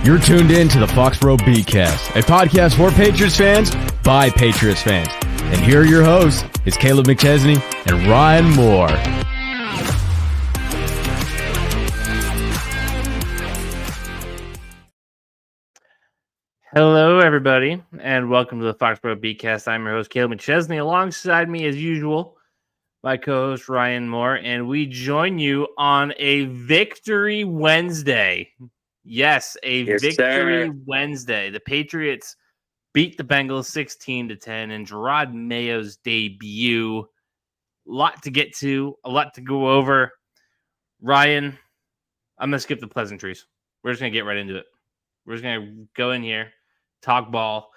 You're tuned in to the Foxboro BeatCast, a podcast for Patriots fans by Patriots fans. And here are your hosts, it's Kaleb McChesney and Ryan Moore. Hello, everybody, and welcome to the Foxboro BeatCast. I'm your host, Kaleb McChesney. Alongside me, as usual, my co-host, Ryan Moore, and we join you on a Victory Wednesday. Yes, Victory Wednesday. The Patriots beat the Bengals 16-10 in Gerard Mayo's debut. A lot to get to, a lot to go over. Ryan, I'm going to skip the pleasantries. We're just going to get right into it. We're just going to go in here, talk ball,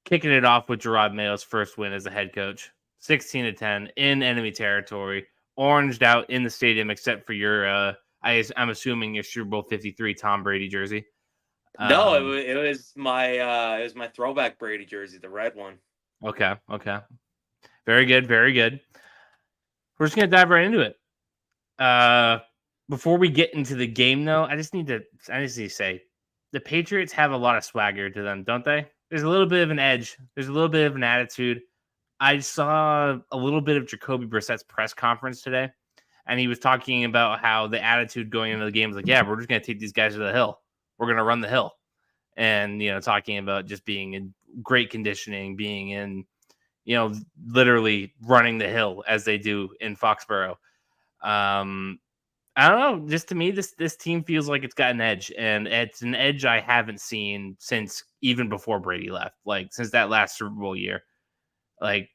kicking it off with Gerard Mayo's first win as a head coach. 16-10 in enemy territory, oranged out in the stadium, except for your, I'm assuming your Super Bowl 53 Tom Brady jersey. No, it was my throwback Brady jersey, the red one. Okay. Very good. We're just gonna dive right into it. Before we get into the game, though, I just need to say the Patriots have a lot of swagger to them, don't they? There's a little bit of an edge. There's a little bit of an attitude. I saw a little bit of Jacoby Brissett's press conference today, and he was talking about how the attitude going into the game was like, yeah, we're just going to take these guys to the hill. We're going to run the hill. And, talking about just being in great conditioning, being in, literally running the hill as they do in Foxboro. I don't know. Just to me, this team feels like it's got an edge, and it's an edge I haven't seen since even before Brady left, like since that last Super Bowl year. Like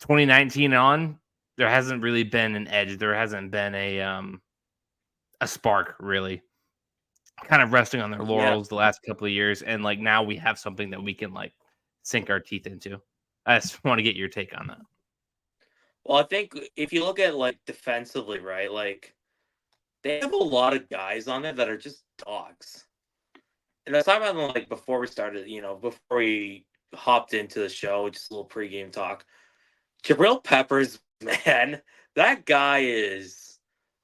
2019 on, there hasn't really been an edge. There hasn't been a spark, really. Kind of resting on their laurels the last couple of years, and like now we have something that we can like sink our teeth into. I just want to get your take on that. Well, I think if you look at like defensively, right, like they have a lot of guys on there that are just dogs. And I was talking about them like before we started, before we hopped into the show, just a little pregame talk. Jabril Peppers, man, that guy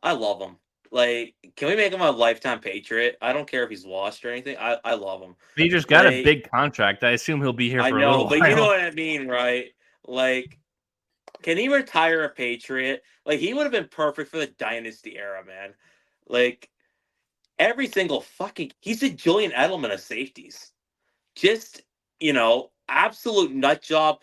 I love him. Like, can we make him a lifetime Patriot? I don't care if he's washed or anything. I love him. He just got a big contract. I assume he'll be here for a little while. But you know what I mean, right? Like, can he retire a Patriot? Like, he would have been perfect for the dynasty era, man. Like, every single he's a Julian Edelman of safeties. Just, absolute nut job.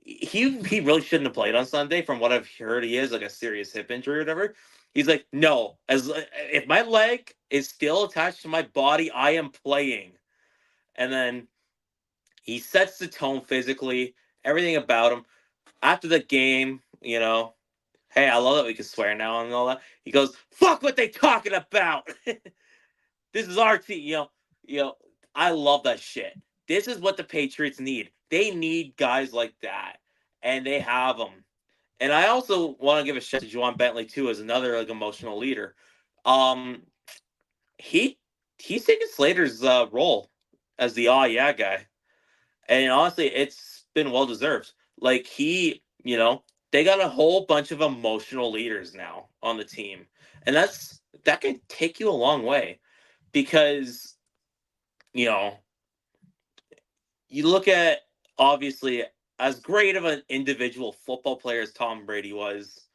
He really shouldn't have played on Sunday. From what I've heard, he is like a serious hip injury or whatever. He's like, no, if my leg is still attached to my body, I am playing. And then he sets the tone physically, everything about him. After the game, hey, I love that we can swear now and all that. He goes, fuck what they talking about. This is our team, I love that shit. This is what the Patriots need. They need guys like that, and they have them. And I also want to give a shout to Juwan Bentley too, as another like emotional leader. He's taking Slater's role as the guy, and honestly, it's been well deserved. Like they got a whole bunch of emotional leaders now on the team, and that can take you a long way, because you look at, obviously, as great of an individual football player as Tom Brady was,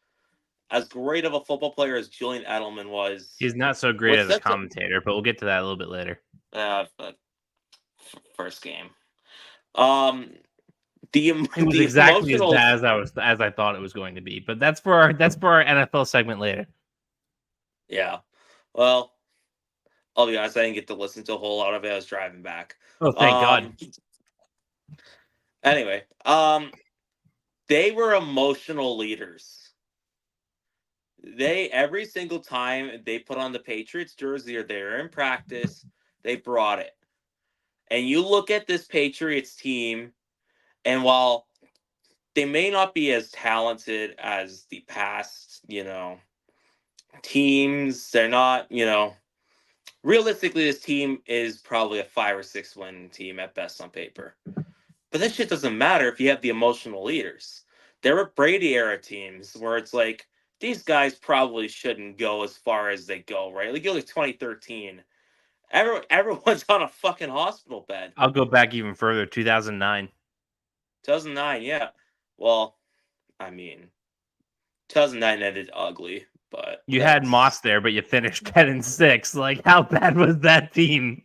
as great of a football player as Julian Edelman was. He's not so great as a commentator, but we'll get to that a little bit later. First game. It was exactly as bad as I thought it was going to be, but that's for our NFL segment later. Yeah. Well, I'll be honest, I didn't get to listen to a whole lot of it. I was driving back. Oh, thank God. Anyway, they were emotional leaders. Every single time they put on the Patriots jersey or they're in practice, they brought it. And you look at this Patriots team, and while they may not be as talented as the past, teams, they're not, realistically, this team is probably a 5 or 6 win team at best on paper. But that shit doesn't matter if you have the emotional leaders. There were Brady era teams where it's like, these guys probably shouldn't go as far as they go, right? Like, you look at 2013, Everyone's on a fucking hospital bed. I'll go back even further. 2009. 2009, yeah. Well, I mean, 2009 ended ugly, but You had Moss there, but you finished 10-6. Like, how bad was that team?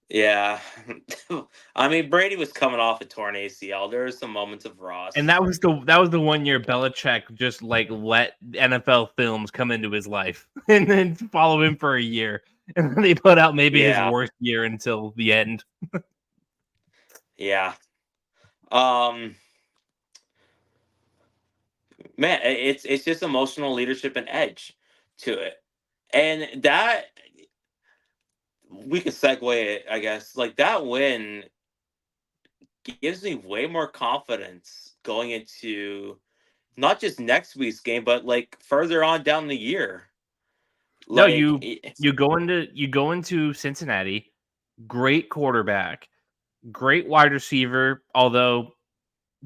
Yeah. I mean, Brady was coming off a torn ACL. There were some moments of rust. And that was the 1 year Belichick just like let NFL films come into his life and then follow him for a year. And then they put out maybe his worst year until the end. Yeah. Man, it's just emotional leadership and edge to it. And that we could segue it, I guess. Like that win gives me way more confidence going into not just next week's game, but like further on down the year. No, Like you go into Cincinnati, great quarterback, great wide receiver, although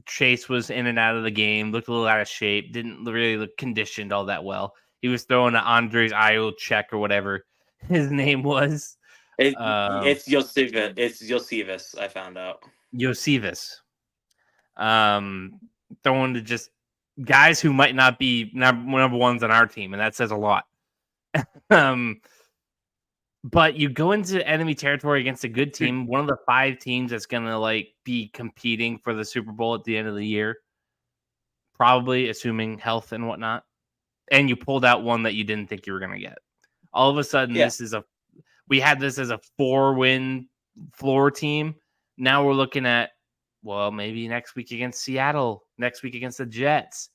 Chase was in and out of the game, looked a little out of shape, didn't really look conditioned all that well. He was throwing an Andres Io check or whatever his name was. it's Yosivas. It's Yosivas, I found out. Yosivas. Throwing to just guys who might not be number ones on our team, and that says a lot. But you go into enemy territory against a good team, one of the 5 teams that's gonna like be competing for the Super Bowl at the end of the year, probably assuming health and whatnot, and you pulled out one that you didn't think you were gonna get. All of a sudden, we had this as a 4-win floor team. Now we're looking at, well, maybe next week against Seattle, next week against the Jets,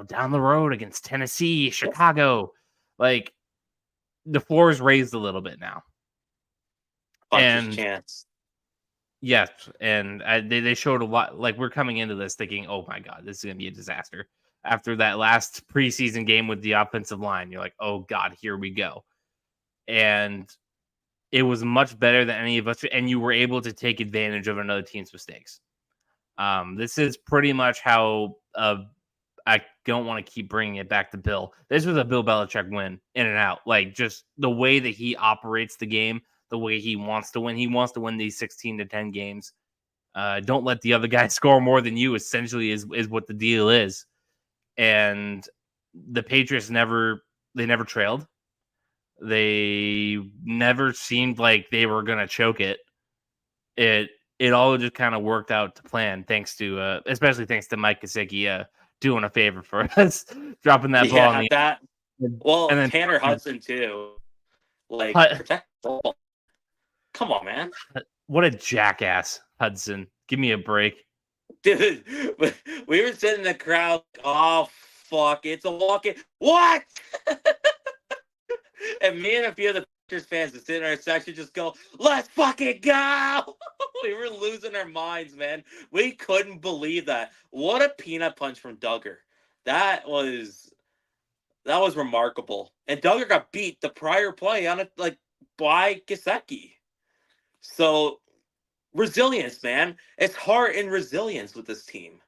down the road against Tennessee, Chicago. Like, the floor is raised a little bit now. Bunch's chance. Yes, and they showed a lot. Like, we're coming into this thinking, oh my God, this is going to be a disaster. After that last preseason game with the offensive line, you're like, oh God, here we go. And it was much better than any of us, and you were able to take advantage of another team's mistakes. This is pretty much how I don't want to keep bringing it back to Bill. This was a Bill Belichick win, in and out. Like, just the way that he operates the game, the way he wants to win. He wants to win these 16-10 games. Don't let the other guy score more than you, essentially, is what the deal is. And the Patriots never trailed. They never seemed like they were going to choke it. It all just kind of worked out to plan, especially thanks to Mike Gesicki doing a favor for us, dropping that ball. And then Tanner Hudson too. Like, protect the ball. Come on, man. What a jackass, Hudson. Give me a break. Dude, we were sitting in the crowd. Oh, fuck. It's a walk-in. What? And me and a few of the Patriots fans that sit in our section just go, let's fucking go. We were losing our minds, man. We couldn't believe that. What a peanut punch from Duggar. That was remarkable. And Duggar got beat the prior play on it, like, by Gesicki. So resilience, man. It's heart and resilience with this team.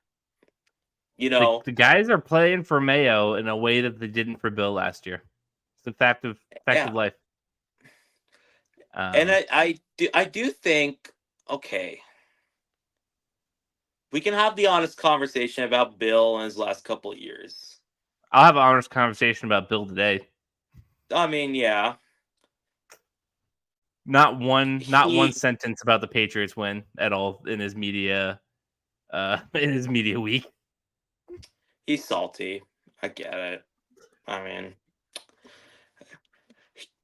The guys are playing for Mayo in a way that they didn't for Bill last year. It's a fact of life. And I do think, okay, we can have the honest conversation about Bill in his last couple of years. I'll have an honest conversation about Bill today. I mean, yeah. Not one sentence about the Patriots win at all in his media week. He's salty. I get it. I mean,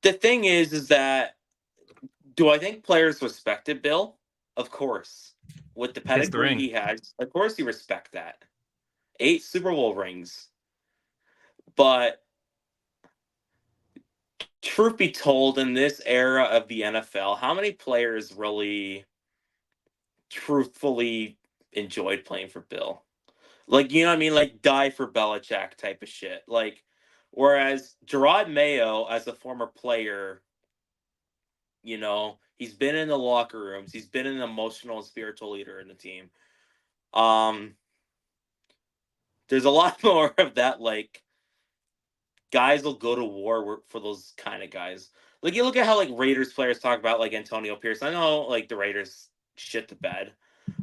the thing is that, do I think players respected Bill? Of course. With the pedigree he has, of course you respect that. 8 Super Bowl rings. But truth be told, in this era of the NFL, how many players really truthfully enjoyed playing for Bill? Like, you know what I mean? Like, die for Belichick type of shit. Like, whereas Gerard Mayo, as a former player, he's been in the locker rooms. He's been an emotional and spiritual leader in the team. There's a lot more of that, like, guys will go to war for those kind of guys. Like you look at how like Raiders players talk about like Antonio Pierce. I know like the Raiders shit the bed,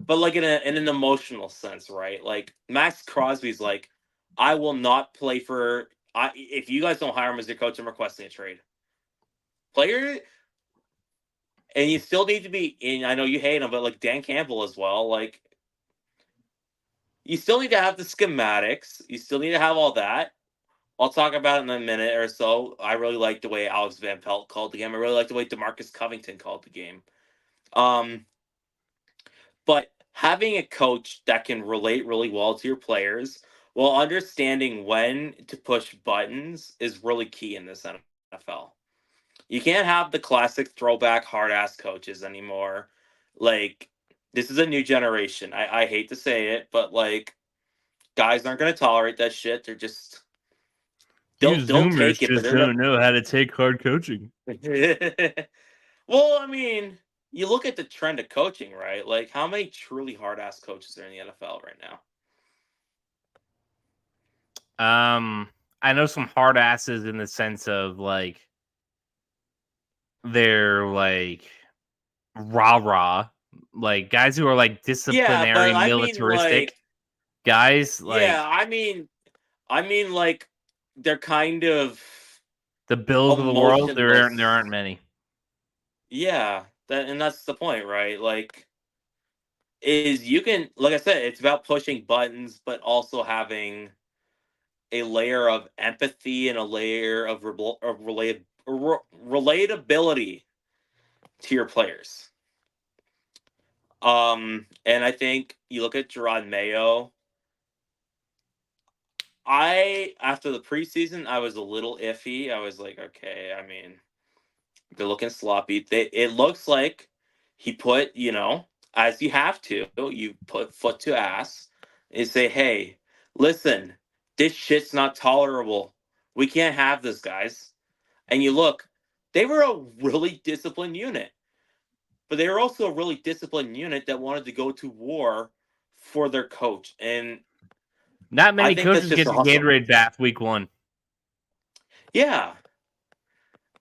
but like in an emotional sense, right? Like Max Crosby's like, I will not play for. If you guys don't hire him as your coach, I'm requesting a trade. Player, and you still need to be. And I know you hate him, but like Dan Campbell as well. Like you still need to have the schematics. You still need to have all that. I'll talk about it in a minute or so. I really like the way Alex Van Pelt called the game. I really like the way DeMarcus Covington called the game. But having a coach that can relate really well to your players while understanding when to push buttons is really key in this NFL. You can't have the classic throwback hard ass coaches anymore. Like, this is a new generation. I hate to say it, but like, guys aren't going to tolerate that shit. They're just. You They'll Zoomers take it, but just they're not. don't know how to take hard coaching. Well, I mean, you look at the trend of coaching, right? Like, how many truly hard ass coaches are in the NFL right now? I know some hard asses in the sense of like they're like rah, like guys who are like Yeah, disciplinary, but I mean, militaristic like, guys. yeah, Like I mean, like, they're kind of the Bills of the world, there emotionless. aren't many. Yeah, and that's the point, right? Like, is you can, like I said, it's about pushing buttons, but also having a layer of empathy and a layer of relatability to your players. And I think you look at Gerard Mayo. After the preseason, I was a little iffy. I was like, okay, I mean, they're looking sloppy. It looks like he put, as you have to, you put foot to ass and say, hey, listen, this shit's not tolerable. We can't have this, guys. And you look, they were a really disciplined unit, but they were also a really disciplined unit that wanted to go to war for their coach. And Not I many think that's coaches just get the awesome. Gatorade bath week 1. Yeah.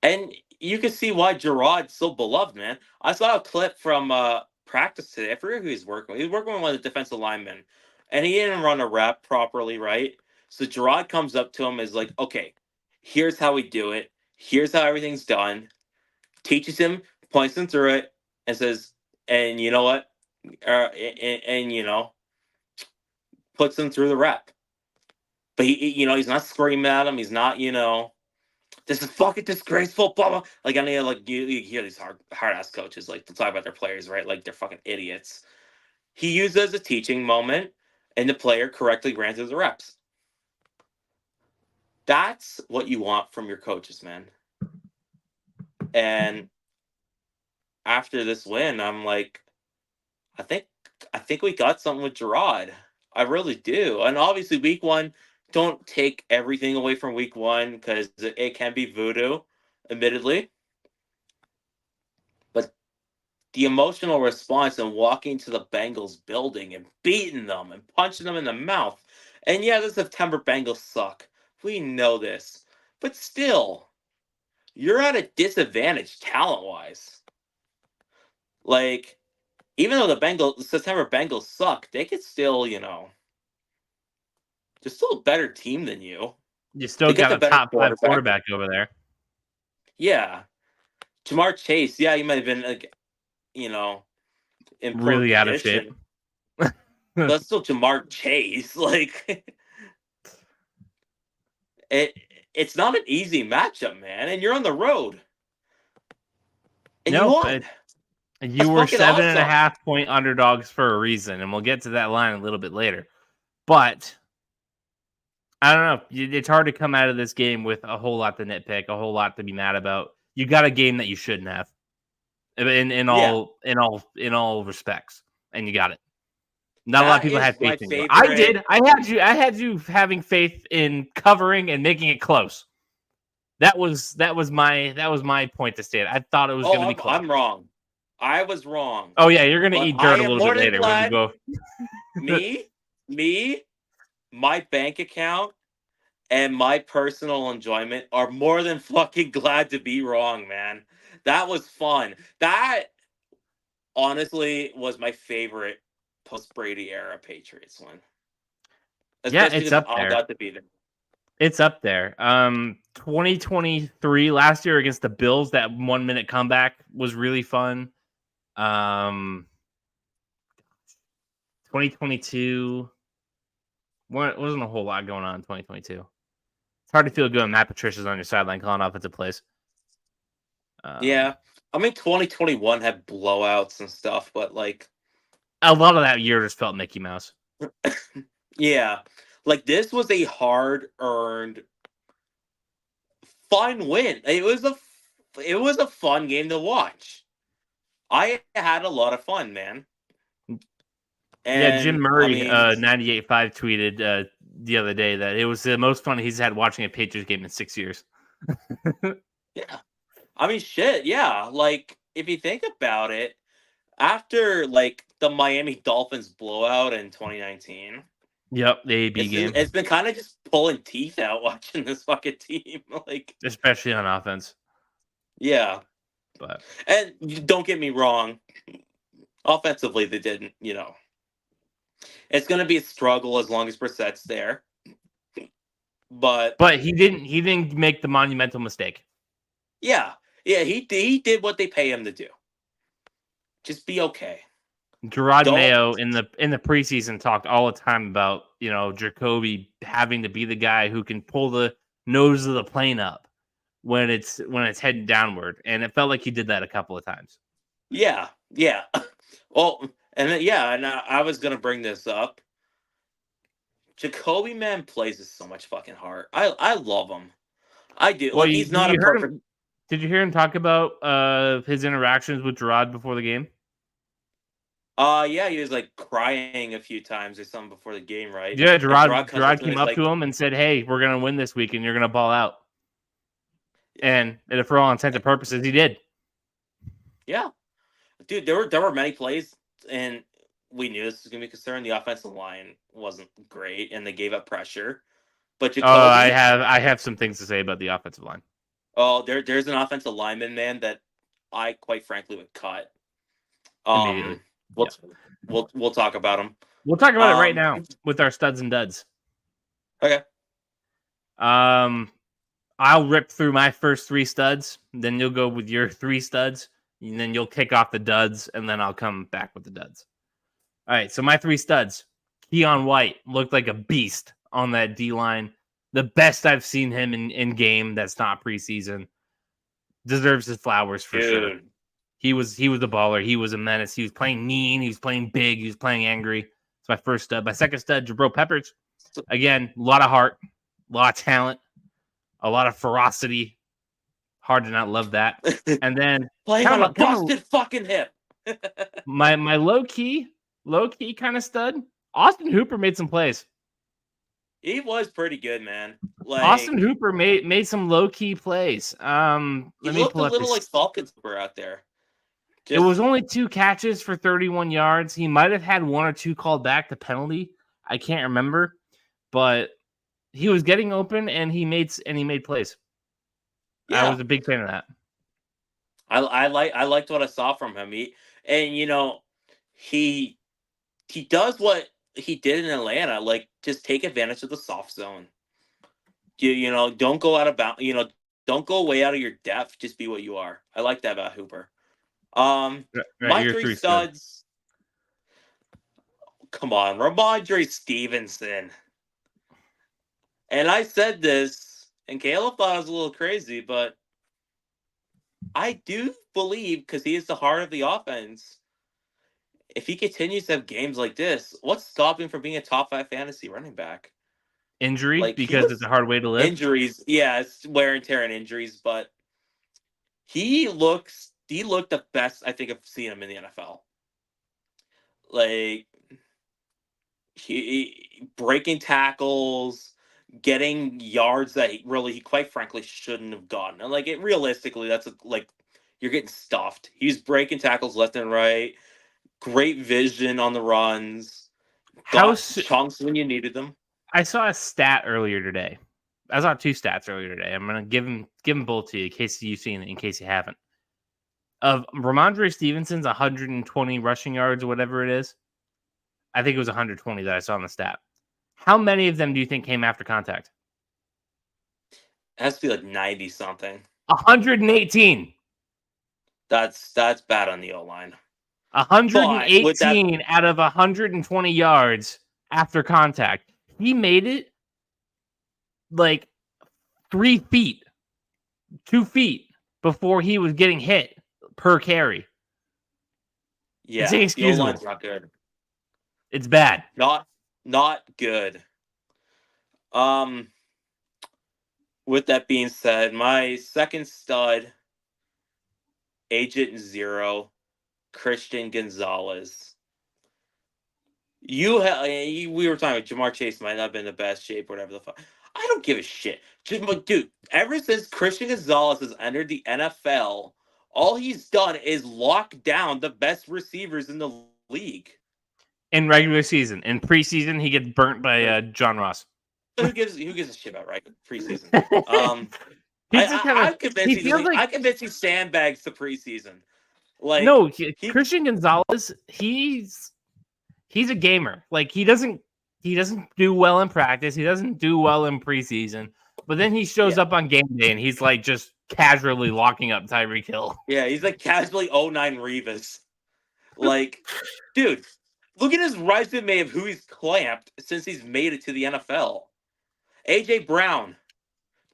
And you can see why Gerard's so beloved, man. I saw a clip from practice today. I forget who he's working with. He was working with one of the defensive linemen. And he didn't run a rep properly, right? So Gerard comes up to him and is like, okay, here's how we do it. Here's how everything's done. Teaches him, points him through it, and says, and you know what? And puts him through the rep. But he's not screaming at him. He's not, this is fucking disgraceful, blah blah. Like I mean, like you hear these hard ass coaches like to talk about their players, right? Like they're fucking idiots. He used it as a teaching moment, and the player correctly ran through the reps. That's what you want from your coaches, man. And after this win, I'm like, I think I think we got something with Gerard. I really do. And obviously, week 1, don't take everything away from week 1 because it can be voodoo, admittedly. But the emotional response and walking to the Bengals building and beating them and punching them in the mouth. And yeah, the September Bengals suck. We know this. But still, you're at a disadvantage talent wise. Like, even though the September Bengals suck, they could still, they're still a better team than you. You still They get got the a better top 5 quarterback. quarterback over there. Yeah. Jamar Chase, yeah, he might have been like, in poor Really out of shape. condition. That's still Jamar Chase. Like it's not an easy matchup, man. And you're on the road. And you No, won. but you That's were fucking awesome. 7.5-point underdogs for a reason, and we'll get to that line a little bit later. But I don't know. It's hard to come out of this game with a whole lot to nitpick, a whole lot to be mad about. You got a game that you shouldn't have, in Yeah. all respects, and you got it. Not a lot of That people had is my faith in you. I favorite. did. I had you having faith in covering and making it close. That was my point to state. I thought it was going to be close. I'm wrong. I was wrong. Oh yeah, you're going to But eat I dirt a am little more bit than later when we glad go. me, my bank account and my personal enjoyment are more than fucking glad to be wrong, man. That was fun. That honestly was my favorite post Brady era Patriots one, Yeah, especially it's because up I there. got to be there. It's up there. 2023 last year against the Bills, that 1 minute comeback was really fun. 2022 wasn't a whole lot going on in 2022. It's hard to feel good when Matt Patricia's on your sideline calling offensive plays. Yeah, I mean 2021 had blowouts and stuff, but like, A lot of that year just felt Mickey Mouse. yeah, like this was a hard earned fun win. It was a fun game to watch. I had a lot of fun, man. Yeah, Jim And I Murray, mean, 98.5 tweeted the other day that it was the most fun he's had watching a Patriots game in 6 years. yeah. I mean, shit, yeah. Like, if you think about it, after like the Miami Dolphins blowout in 2019, Yep, the AB game, it's been kind of just pulling teeth out watching this fucking team. Like, especially on offense. yeah. But And don't get me wrong, offensively they didn't. It's gonna be a struggle as long as Brissett's there. But he didn't make the monumental mistake. yeah, he did what they pay him to do. Just be okay. Gerard Don't. Mayo in the preseason talked all the time about Jacoby having to be the guy who can pull the nose of the plane up when it's heading downward, and it felt like he did that a couple of times. Yeah. Well, and then, and I was gonna bring this up. Jacoby, man, plays with so much fucking heart. I love him. I do. Well, Like, he's not a perfect. Did you hear him talk about his interactions with Gerard before the game? Yeah, he was like crying a few times or something before the game, right? Yeah, And Gerard comes up Gerard to him came and is up like, to him and said, "Hey, we're gonna win this week, and you're gonna ball out." And for all intents and purposes, he did. yeah, dude, there were many plays, and we knew this was gonna be a concern. The offensive line wasn't great, and they gave up pressure. But I Jacoby, have some things to say about the offensive line. there's an offensive lineman, man, that I quite frankly would cut. Immediately. We'll we'll talk about him. We'll talk about it right now with our studs and duds. Okay. I'll rip through my first three studs, then you'll go with your three studs, and then you'll kick off the duds, and then I'll come back with the duds. All right, so my three studs. Keon White looked like a beast on that D-line. The best I've seen him in game that's not preseason. Deserves his flowers for sure. He was a baller. He was a menace. He was playing mean. He was playing big. He was playing angry. It's my first stud. My second stud, Jabril Peppers. Again, a lot of heart, a lot of talent, a lot of ferocity. Hard to not love that. And then playing on a busted fucking hip. my low key kind of stud. Austin Hooper made some plays. He was pretty good, man. Like, Austin Hooper made some low key plays. Let me pull up a little like Falcons were out there. It was only 2 catches for 31 yards. He might have had 1 or 2 called back the penalty. I can't remember, but he was getting open and he made plays. Yeah. I was a big fan of that. I liked what I saw from him. He does what he did in Atlanta, like just take advantage of the soft zone. Don't go out of bounds. Don't go way out of your depth. Just be what you are. I like that about Hooper. My three studs. Come on, Ramondre Stevenson. And I said this, and Caleb thought I was a little crazy, but I do believe, because he is the heart of the offense, if he continues to have games like this, what's stopping him from being a top 5 fantasy running back? Injury, because it's a hard way to live. Injuries, yeah, it's wear and tear and injuries, but he looked the best I think I've seen him in the NFL. Like, he breaking tackles, getting yards that he quite frankly shouldn't have gotten. And realistically, that's you're getting stuffed. He's breaking tackles left and right. Great vision on the runs. Got chunks when you needed them. I saw a stat earlier today. I saw 2 stats earlier today. I'm gonna give them both to you in case you've seen it, in case you haven't. Of Ramondre Stevenson's 120 rushing yards or whatever it is, I think it was 120 that I saw on the stat. How many of them do you think came after contact? It has to be like 90 something. 118. That's bad on the O-line. 118 out of 120 yards after contact. He made it like 3 feet, 2 feet before he was getting hit per carry. Yeah, It's the inexcusable. O-line's not good. It's bad. Not good. With that being said, my second stud, Agent Zero, Christian Gonzalez. We were talking about Jamar Chase might not have been in the best shape, whatever the fuck. I don't give a shit. Dude, ever since Christian Gonzalez has entered the NFL, all he's done is lock down the best receivers in the league. In regular season. In preseason, he gets burnt by John Ross. Who gives a shit about preseason? I'm convinced he sandbags the preseason. Like no, Christian Gonzalez, he's a gamer. Like he doesn't do well in practice. He doesn't do well in preseason. But then he shows up on game day and he's like just casually locking up Tyreek Hill. Yeah, he's like casually 09 Revis. Like, dude, look at his resume of who he's clamped since he's made it to the NFL. AJ Brown,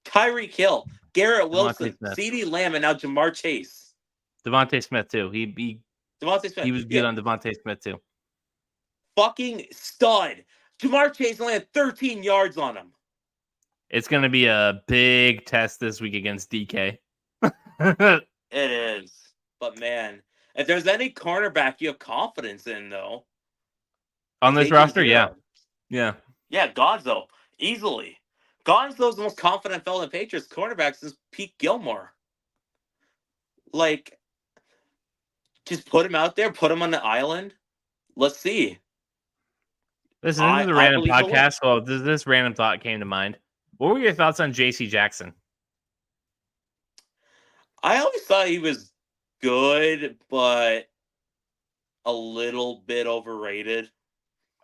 Tyreek Hill, Garrett Wilson, CeeDee Lamb, and now Jamar Chase. Devontae Smith too. Devontae Smith. He was good on Devontae Smith too. Fucking stud. Jamar Chase only had 13 yards on him. It's going to be a big test this week against DK. It is. But, man, if there's any cornerback you have confidence in, though. On this roster, yeah. Yeah. Yeah, Gonzo. Easily. Gonzo's the most confident fellow in Patriots cornerback since Pete Gilmore. Like, just put him out there. Put him on the island. Let's see. Listen, this is a random podcast. Well, this random thought came to mind. What were your thoughts on J.C. Jackson? I always thought he was good, but a little bit overrated.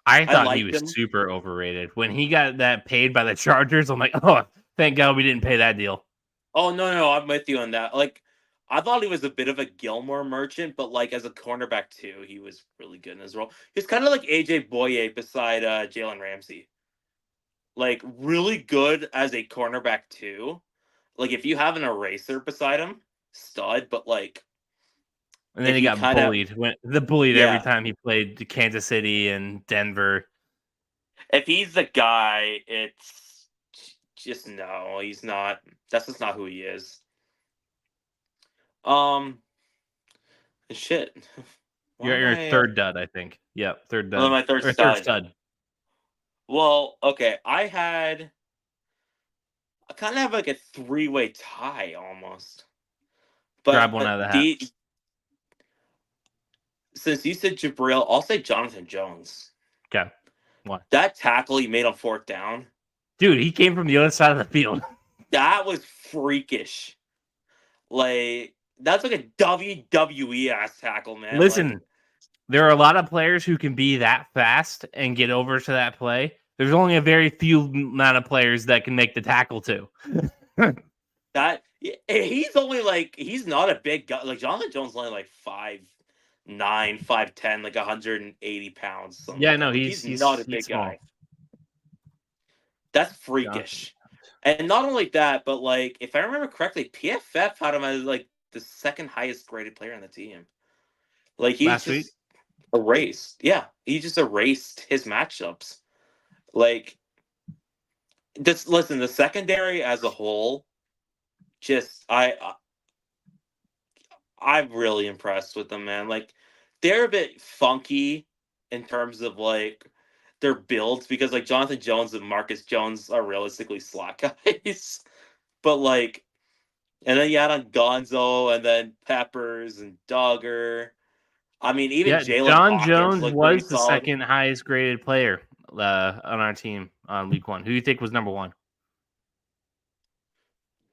I thought he was super overrated. When he got that paid by the Chargers, I'm like, oh, thank God we didn't pay that deal. Oh, no, I'm with you on that. Like, I thought he was a bit of a Gilmore merchant, but like as a cornerback too, he was really good in his role. He's kind of like AJ Boye beside Jalen Ramsey. Like really good as a cornerback too. Like if you have an eraser beside him, stud. But like, and then he got bullied. Every time he played Kansas City and Denver. If he's the guy, it's just no. He's not. That's just not who he is. Shit. You're your third dud, I think. Yeah, third dud. My third stud. Well, okay. I kind of have like a 3-way tie almost. But grab one out of the hat. Since you said Jabril, I'll say Jonathan Jones. Okay. What? That tackle he made on 4th down. Dude, he came from the other side of the field. That was freakish. Like, that's like a WWE ass tackle, man. Listen, there are a lot of players who can be that fast and get over to that play. There's only a very few amount of players that can make the tackle too. He's not a big guy. Like Jonathan Jones is only like 5'9", 5'10", like 180 pounds. Yeah, no, he's not a big guy. That's freakish. And not only that, but like if I remember correctly, PFF had him as like the second highest graded player on the team. Like he just erased. Yeah, he just erased his matchups. Like, listen, the secondary as a whole, just I'm really impressed with them, man. Like, they're a bit funky in terms of like their builds because like Jonathan Jones and Marcus Jones are realistically slot guys, but like, and then you add on Gonzo and then Peppers and Duggar. I mean, even Jalen John Jones was the second highest graded player on our team on week 1. Who do you think was number 1?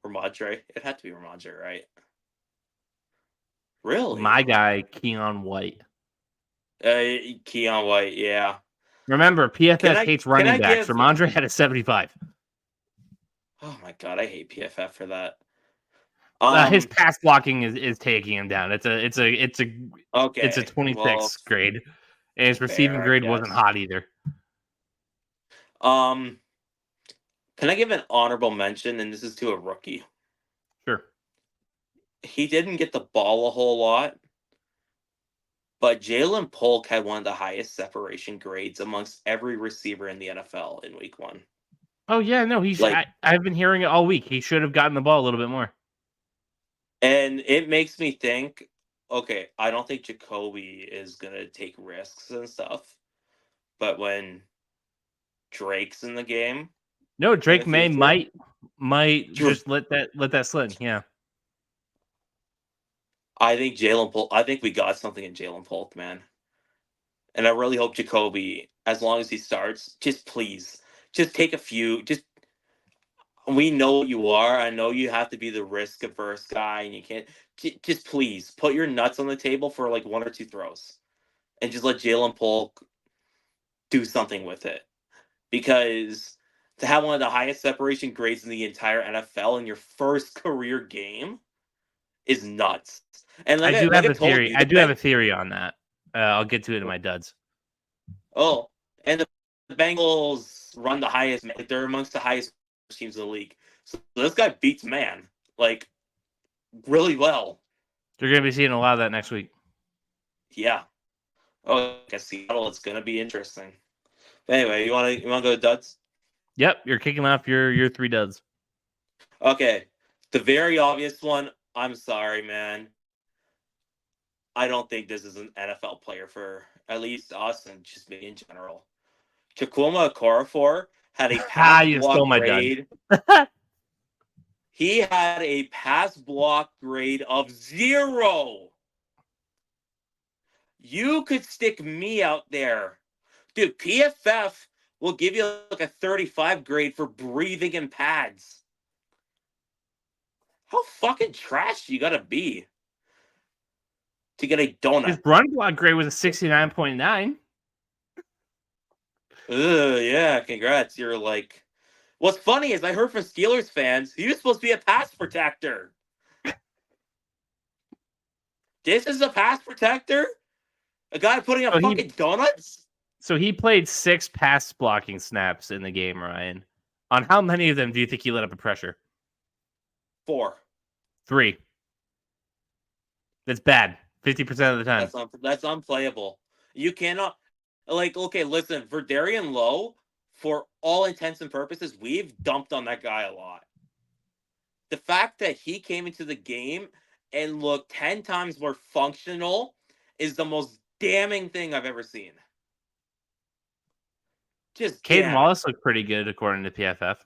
Ramondre. It had to be Ramondre, right? Really? My guy, Keon White. Keon White, yeah. Remember, PFF hates can running I backs. give Ramondre had a 75. Oh my god, I hate PFF for that. His pass blocking is taking him down. It's a Okay. 26 grade, and his receiving Fair, I grade wasn't guess. hot either. Can I give an honorable mention? And this is to a rookie. Sure. He didn't get the ball a whole lot, but Jalen Polk had one of the highest separation grades amongst every receiver in the NFL in Week 1. Oh yeah, no, I've been hearing it all week. He should have gotten the ball a little bit more. And it makes me think, okay, I don't think Jacoby is gonna take risks and stuff, but when Drake's in the game, No, in Drake the May future, might just let that slid. Yeah. I think Jalen Polk. I think we got something in Jalen Polk, man. And I really hope Jacoby, as long as he starts, just please, just take a few. Just we know what you are. I know you have to be the risk averse guy, and you can't. Just please put your nuts on the table for like 1 or 2 throws, and just let Jalen Polk do something with it. Because to have one of the highest separation grades in the entire NFL in your first career game is nuts. And I do like have I a told theory. you, I do have a theory on that. I'll get to it in my duds. Oh, and the Bengals run the highest. They're amongst the highest teams in the league. So this guy beats man like really well. You're going to be seeing a lot of that next week. Yeah. Oh, I guess Seattle. It's gonna be interesting. Anyway, you wanna go to duds? Yep, you're kicking off your 3 duds. Okay, the very obvious one. I'm sorry, man. I don't think this is an NFL player for at least us and just me in general. Chukwuma Okorafor had a pass You stole block my dud. grade. He had a pass block grade of 0. You could stick me out there. Dude, PFF will give you like a 35 grade for breathing in pads. How fucking trash you gotta be to get a donut? His run block grade was a 69.9. Yeah, congrats. You're like... What's funny is I heard from Steelers fans, he was supposed to be a pass protector. This is a pass protector? A guy putting up fucking donuts? So he played 6 pass blocking snaps in the game, Ryan. On how many of them do you think he let up a pressure? 4. 3. That's bad. 50% of the time. That's unplayable. You cannot... Like, okay, listen, for Darian Lowe, for all intents and purposes, we've dumped on that guy a lot. The fact that he came into the game and looked 10 times more functional is the most damning thing I've ever seen. Just Caden Wallace looked pretty good according to PFF.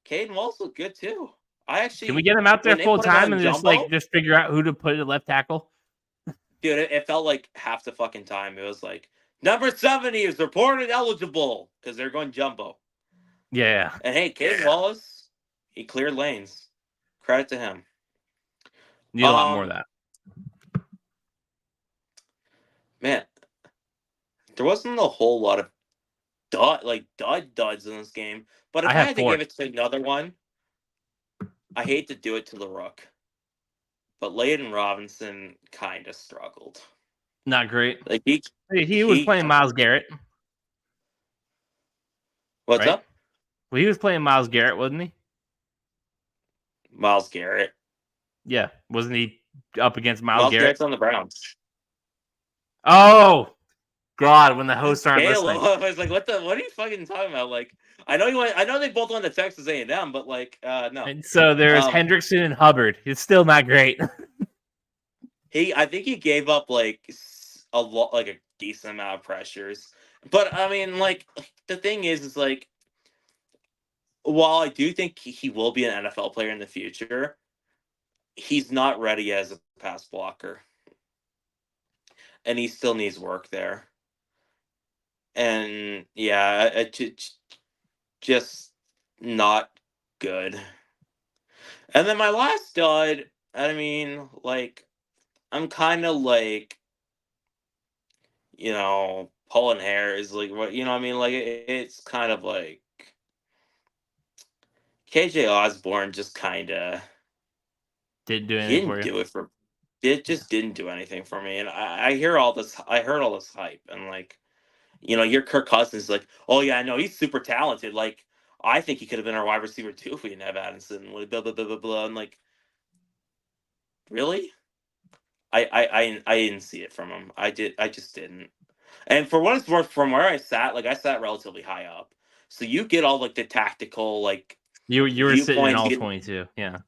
Caden Wallace looked good too. Can we get him out there full time and Jumbo, just figure out who to put at left tackle? Dude, it felt like half the fucking time. It was like number 70 is reported eligible because they're going jumbo. Yeah. And hey, Caden Wallace, he cleared lanes. Credit to him. Need a lot more of that. Man, there wasn't a whole lot of duds in this game. But if I had to give it to another one, I hate to do it to the Rook. But Layden Robinson kind of struggled. Not great. Like he was playing Myles Garrett. What's up? Well, he was playing Myles Garrett, wasn't he? Myles Garrett. Yeah, wasn't he up against Myles Garrett? Garrett's on the Browns. Oh God! When the hosts aren't listening, I was like, "What are you fucking talking about?" Like, I know they both went to Texas A&M, but like, no. And so there's Hendrickson and Hubbard. It's still not great. I think he gave up like a decent amount of pressures, but I mean, like, the thing is like, while I do think he will be an NFL player in the future, he's not ready as a pass blocker, and he still needs work there. And yeah, just not good. And then my last stud, I mean, like, I'm kind of like, pulling hair is like what what I mean. Like it's kind of like KJ Osborne just kind of Didn't do he anything for didn't you. do it for it Yeah. just didn't do anything for me. And I hear all this. I heard all this hype and like your Kirk Cousins like, oh yeah, no, he's super talented. Like I think he could have been our wide receiver too if we didn't have Addison. Blah blah blah blah blah. And like, really? I didn't see it from him. I just didn't. And for what it's worth, from where I sat relatively high up. So you get all like the tactical like You were sitting in viewpoints. all You get, 22. Yeah.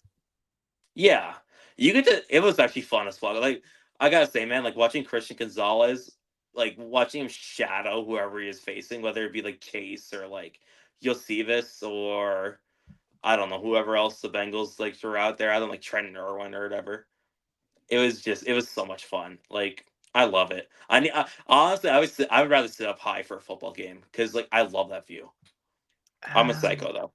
yeah, you get to. It was actually fun as fuck. Like I gotta say, man, like watching Christian Gonzalez, like watching him shadow whoever he is facing, whether it be like Chase or like Josephus or I don't know whoever else the Bengals like threw out there. I don't like Trent Irwin or whatever. It was so much fun. Like I love it. Honestly, I would rather sit up high for a football game because like I love that view. I'm a Um, psycho though.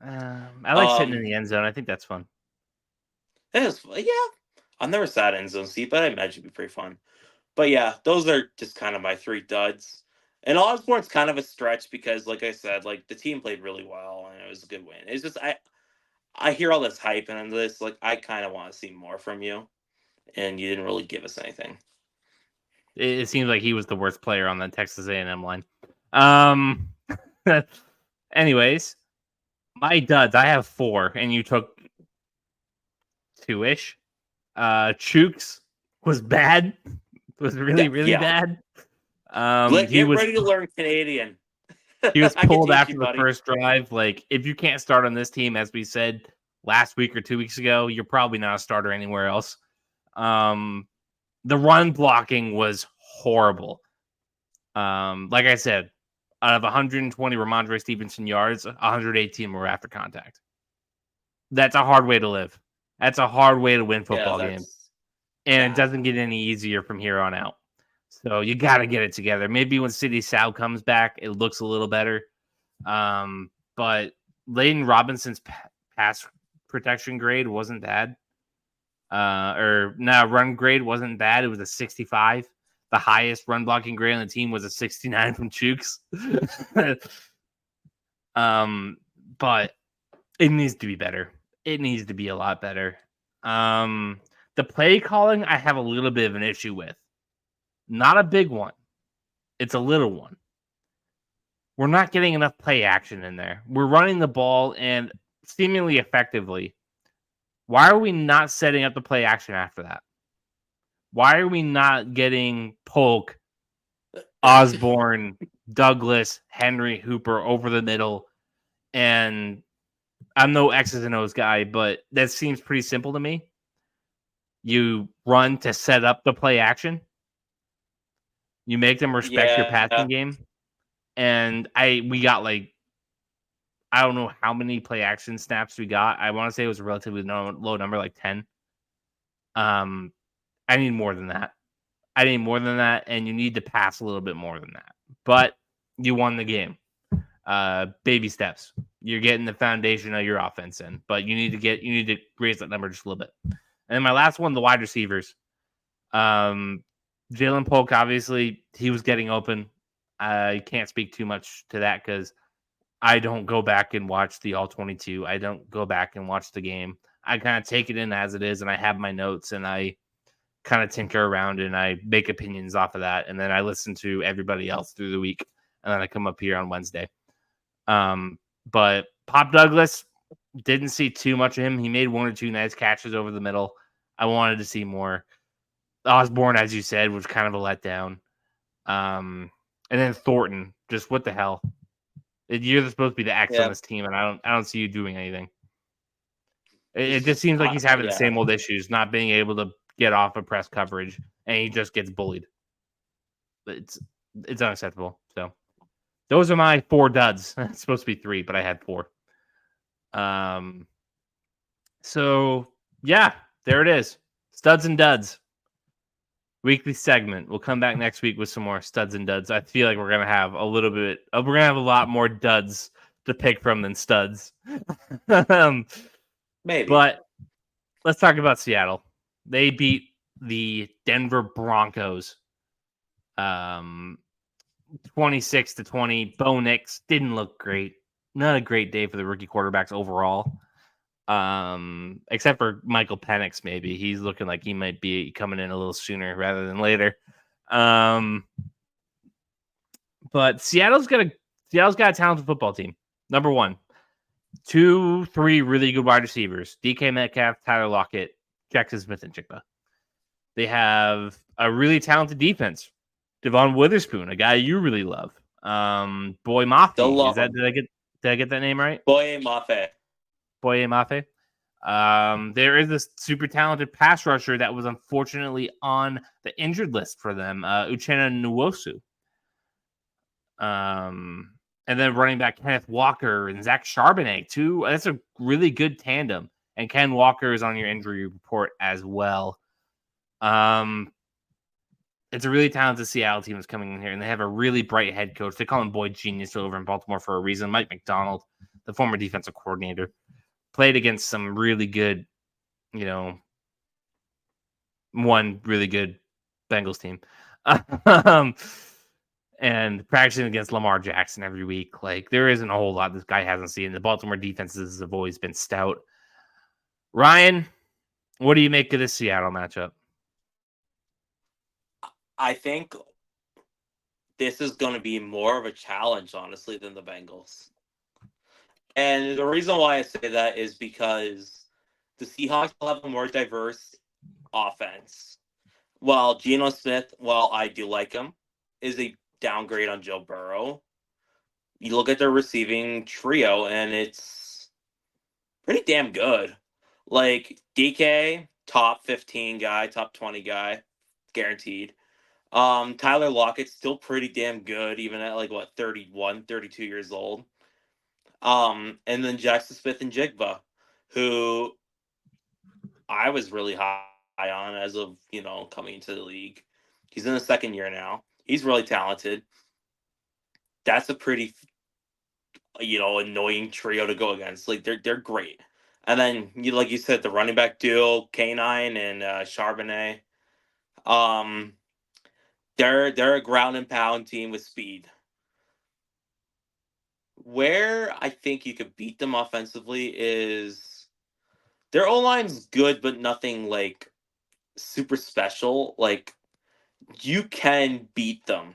I like sitting in Um, the end zone. I think that's fun. it is yeah. I've never sat in zone seat, but I imagine it'd be pretty fun. But yeah, those are just kind of my three duds. And Osborne's kind of a stretch because, like I said, like the team played really well and it was a good win. It's just I hear all this hype and this like I kind of want to see more from you, and you didn't really give us anything. It seems like he was the worst player on the Texas A&M line. Um. Anyways, my duds. I have 4, and you took 2-ish. Chooks was bad. Was really, Yeah, really yeah. bad. He Get was ready to learn Canadian. he was I can pulled teach you, after the buddy. first drive. Like, if you can't start on this team, as we said last week or 2 weeks ago, you're probably not a starter anywhere else. The run blocking was horrible. Like I said, out of 120 Ramondre Stevenson yards, 118 were after contact. That's a hard way to live. That's a hard way to win Yeah, football games. that's And it bad. doesn't get any easier from here on out. So you got to get it together. Maybe when City Sal comes back, it looks a little better. But Layden Robinson's pass protection grade wasn't bad. Run grade wasn't bad. It was a 65. The highest run blocking grade on the team was a 69 from Chooks. But it needs to be better. It needs to be a lot better. The play calling, I have a little bit of an issue with. Not a big one. It's a little one. We're not getting enough play action in there. We're running the ball and seemingly effectively. Why are we not setting up the play action after that? Why are we not getting Polk, Osborne, Douglas, Henry, Hooper over the middle? And I'm no X's and O's guy, but that seems pretty simple to me. You run to set up the play action. You make them respect your Yeah, passing game. And we got like, I don't know how many play action snaps we got. I want to say it was a relatively low number, like 10. I need more than that. And you need to pass a little bit more than that. But you won the game. Baby steps. You're getting the foundation of your offense in, but you need to raise that number just a little bit. And then my last one, the wide receivers. Jalen Polk, obviously, he was getting open. I can't speak too much to that because I don't go back and watch the all 22. I don't go back and watch the game. I kind of take it in as it is, and I have my notes, and I kind of tinker around and I make opinions off of that. And then I listen to everybody else through the week. And then I come up here on Wednesday. But Pop Douglas, didn't see too much of him. He made 1 or 2 nice catches over the middle. I wanted to see more. Osborne, as you said, was kind of a letdown. And then Thornton, just what the hell? You're supposed to be the X on yeah, this team, and I don't see you doing anything. It just seems like he's having the yeah. same old issues, not being able to get off of press coverage, and he just gets bullied. It's unacceptable. So those are my 4 duds. It's supposed to be 3, but I had 4. So yeah, there it is. Studs and duds. Weekly segment. We'll come back next week with some more studs and duds. I feel like we're gonna have a lot more duds the pick from than studs. Maybe. But let's talk about Seattle. They beat the Denver Broncos 26-20. Bo Nix didn't look great. Not a great day for the rookie quarterbacks overall. Except for Michael Penix, maybe. He's looking like he might be coming in a little sooner rather than later. But Seattle's got a talented football team. Number one. 2, 3 really good wide receivers. DK Metcalf, Tyler Lockett, Jackson Smith, and Jigba. They have a really talented defense. Devon Witherspoon, a guy you really love. Boy Mafe. Did I get that name right? Boye Mafe. There is this super talented pass rusher that was unfortunately on the injured list for them, Uchenna Nwosu. And then running back Kenneth Walker and Zach Charbonnet, too. That's a really good tandem. And Ken Walker is on your injury report as well. It's a really talented Seattle team that's coming in here, and they have a really bright head coach. They call him Boy Genius over in Baltimore for a reason. Mike McDonald, the former defensive coordinator, played against some really good, one really good Bengals team. And practicing against Lamar Jackson every week. Like, there isn't a whole lot this guy hasn't seen. The Baltimore defenses have always been stout. Ryan, what do you make of this Seattle matchup? I think this is going to be more of a challenge, honestly, than the Bengals. And the reason why I say that is because the Seahawks will have a more diverse offense. While Geno Smith, while I do like him, is a downgrade on Joe Burrow. You look at their receiving trio, and it's pretty damn good. Like, DK, top 15 guy, top 20 guy, guaranteed. Tyler Lockett's still pretty damn good, even at 31, 32 years old. And then Jackson Smith and Jigba, who I was really high on as of, coming into the league. He's in the second year now. He's really talented. That's a pretty, annoying trio to go against. Like, they're great. And then, like you said, the running back duo, K9 and Charbonnet. They're a ground and pound team with speed. Where I think you could beat them offensively is their O-line's good, but nothing super special. Like, you can beat them.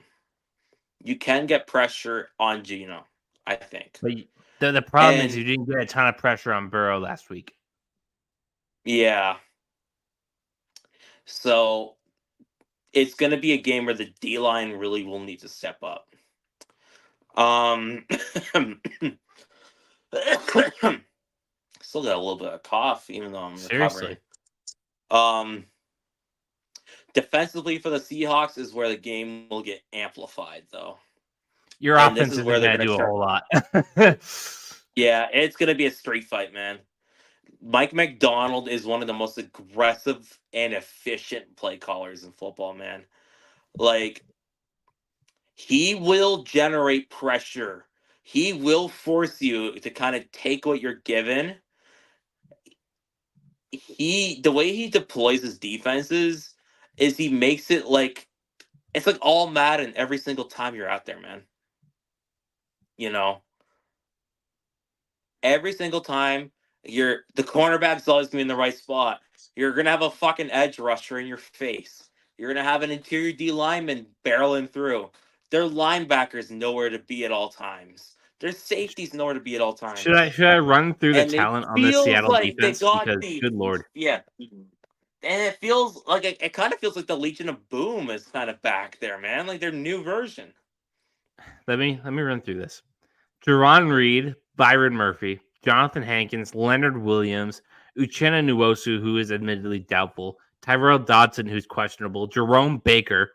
You can get pressure on Geno, I think. But the problem is you didn't get a ton of pressure on Burrow last week. Yeah. So it's going to be a game where the D-line really will need to step up. Still got a little bit of cough, even though I'm recovering. Defensively for the Seahawks is where the game will get amplified, though. Your offense isn't going to do a whole lot. Yeah, it's going to be a street fight, man. Mike McDonald is one of the most aggressive and efficient play callers in football, man. Like, he will generate pressure. He will force you to kind of take what you're given. The way he deploys his defenses is he makes it it's like all Madden every single time you're out there, man. Every single time the cornerback's always gonna be in the right spot. You're gonna have a fucking edge rusher in your face. You're gonna have an interior D lineman barreling through. Their linebackers nowhere to be at all times. Their safety's nowhere to be at all times. Should I run through the talent on the Seattle defense? Because good Lord. Yeah. And it feels like it kind of feels like the Legion of Boom is kind of back there, man. Like their new version. Let me run through this. Jerron Reed, Byron Murphy, Jonathan Hankins, Leonard Williams, Uchenna Nwosu, who is admittedly doubtful, Tyrell Dodson, who's questionable, Jerome Baker,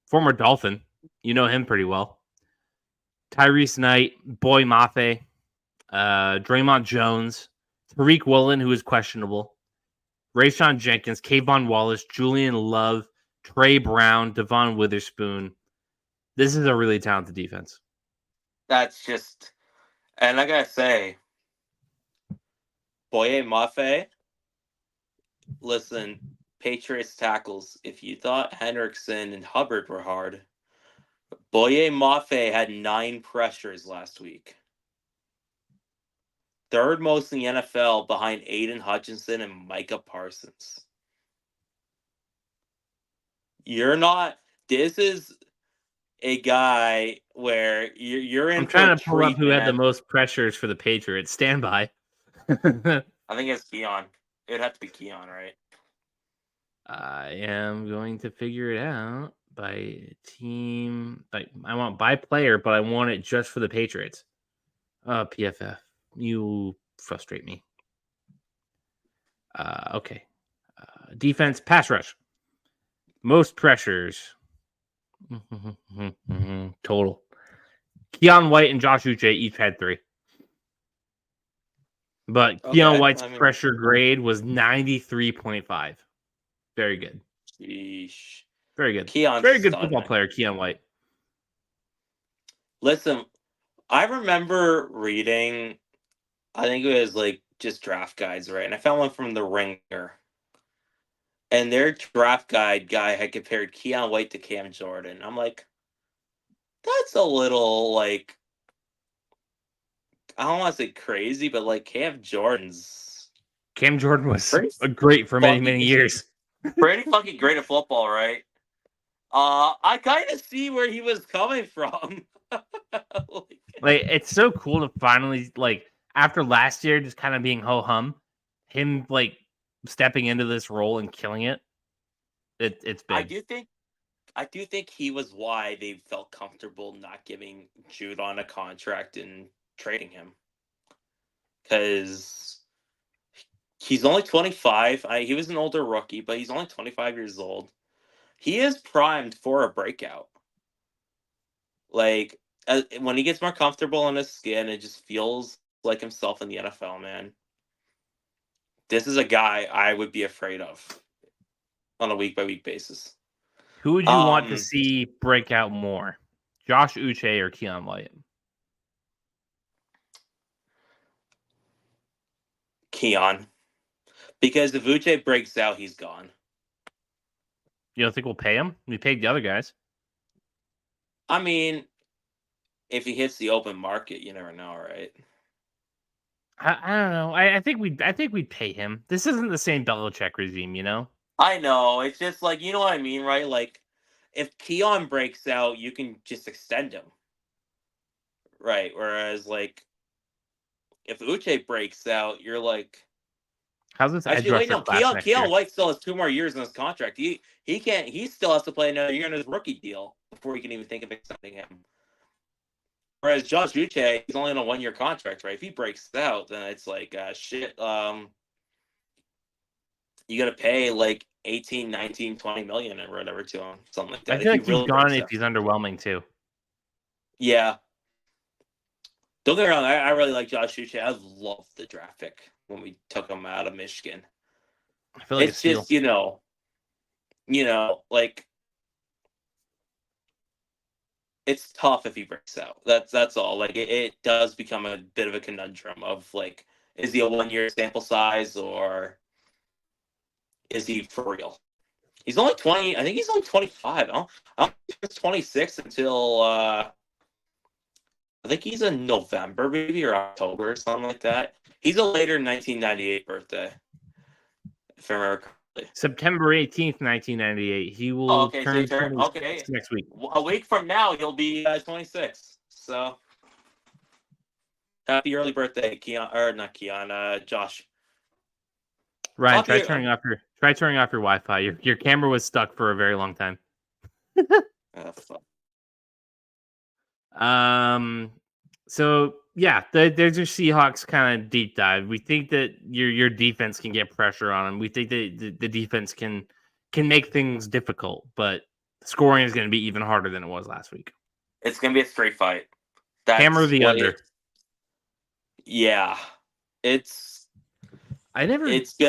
former Dolphin. You know him pretty well. Tyrese Knight, Boy Mafe, Draymond Jones, Tariq Woolen, who is questionable, Rayshon Jenkins, Kayvon Wallace, Julian Love, Trey Brown, Devon Witherspoon. This is a really talented defense. That's just And I gotta say, Boye Mafe, listen, Patriots tackles. If you thought Hendrickson and Hubbard were hard, Boye Mafe had 9 pressures last week. Third most in the NFL behind Aiden Hutchinson and Micah Parsons. This is a guy where you're in I'm for a trying to pull up treat, who had the man. most pressures for the Patriots. Stand by. I think it's Keon. It would have to be Keon, right? I am going to figure it out by team. I want by player, but I want it just for the Patriots. PFF, you frustrate me. Okay. Defense, pass rush. Most pressures. Total. Keon White and Josh Uche each had 3. But Keon White's pressure grade was 93.5. Very good. Sheesh. Very good. Keon's very good stud, football man. player, Keon White. Listen, I remember reading, I think it was like just draft guides, right? And I found one from The Ringer. And their draft guide guy had compared Keon White to Cam Jordan. I'm like, that's a little like, I don't want to say crazy, but like Cam Jordan was great for many years. Pretty fucking great at football, right? I kind of see where he was coming from. like it's so cool to finally after last year just kind of being ho hum, him stepping into this role and killing it. It's big. I do think he was why they felt comfortable not giving Judon a contract and trading him. Because he's only 25. He was an older rookie, but he's only 25 years old. He is primed for a breakout. Like, when he gets more comfortable in his skin, it just feels like himself in the NFL, man. This is a guy I would be afraid of on a week-by-week basis. Who would you want to see break out more? Josh Uche or Keon White? Keon. Because if Uche breaks out, he's gone. You don't think we'll pay him? We paid the other guys. I mean, if he hits the open market, you never know, right? I don't know. I think we'd pay him. This isn't the same Belichick regime, you know? I know. It's just like, you know what I mean, right? Like, if Keon breaks out, you can just extend him. Right. Whereas, like, if Uche breaks out, you're like, how's this edge actually, rusher class next year? Keon White still has 2 more years in his contract. He still has to play another year in his rookie deal before he can even think of extending him. Whereas Josh Uche, he's only on a 1-year contract, right? If he breaks out, then it's like, shit. You got to pay like 18, 19, 20 million or whatever to him. Something like that. I feel like he's gone if he's underwhelming too. Yeah. Don't get me wrong. I really like Josh Uche. I love the draft pick when we took him out of Michigan. I feel like it's just, you know, like, it's tough if he breaks out. That's all. Like, it does become a bit of a conundrum of like, is he a 1-year sample size or is he for real? He's only 20. I think he's only 25. I don't think he's 26 until I think he's in November maybe or October or something like that. He's a later 1998 birthday, if I remember correctly. September 18th, 1998. He will turn 26 next week. A week from now, he'll be 26. So, happy early birthday, Keon, or not Keon, Josh. Ryan, try turning off your Wi-Fi. Your camera was stuck for a very long time. Fuck. So yeah, there's your Seahawks kind of deep dive. We think that your defense can get pressure on them. We think that the defense can make things difficult, but scoring is going to be even harder than it was last week. It's going to be a straight fight. Hammer the under. Yeah, I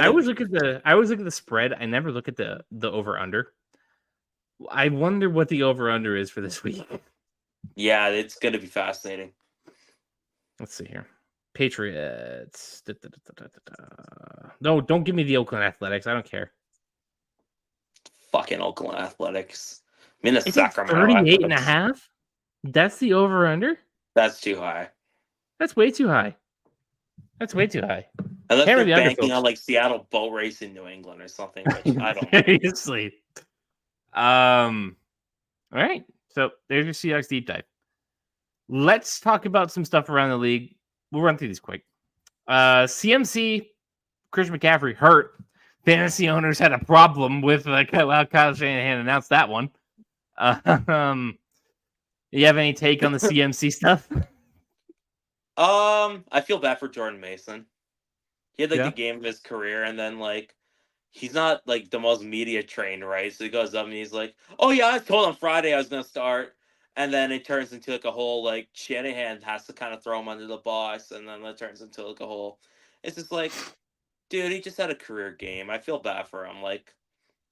always look at the spread. I never look at the over under. I wonder what the over under is for this week. Yeah, it's going to be fascinating. Let's see here. Patriots. No, don't give me the Oakland Athletics. I don't care. Fucking Oakland Athletics. I mean, the It's at Sacramento 38 and a Athletics. half. That's the over-under? That's too high. That's way too high. That's way too high. Unless Hammer they're the under, banking folks. on like Seattle boat race in New England or something, which I don't know. Seriously. All right. So there's your Seahawks deep dive. Let's talk about some stuff around the league. We'll run through these quick. CMC, Christian McCaffrey hurt. Fantasy owners had a problem with Kyle Shanahan announced that one. You have any take on the CMC stuff? I feel bad for Jordan Mason. He had like Yeah. the game of his career, and then like he's not like the most media trained, right? So he goes up and he's like, "Oh yeah, I told him Friday I was gonna start," and then it turns into like a whole like Shanahan has to kind of throw him under the bus, and then it turns into like a whole. It's just like, dude, he just had a career game. I feel bad for him. Like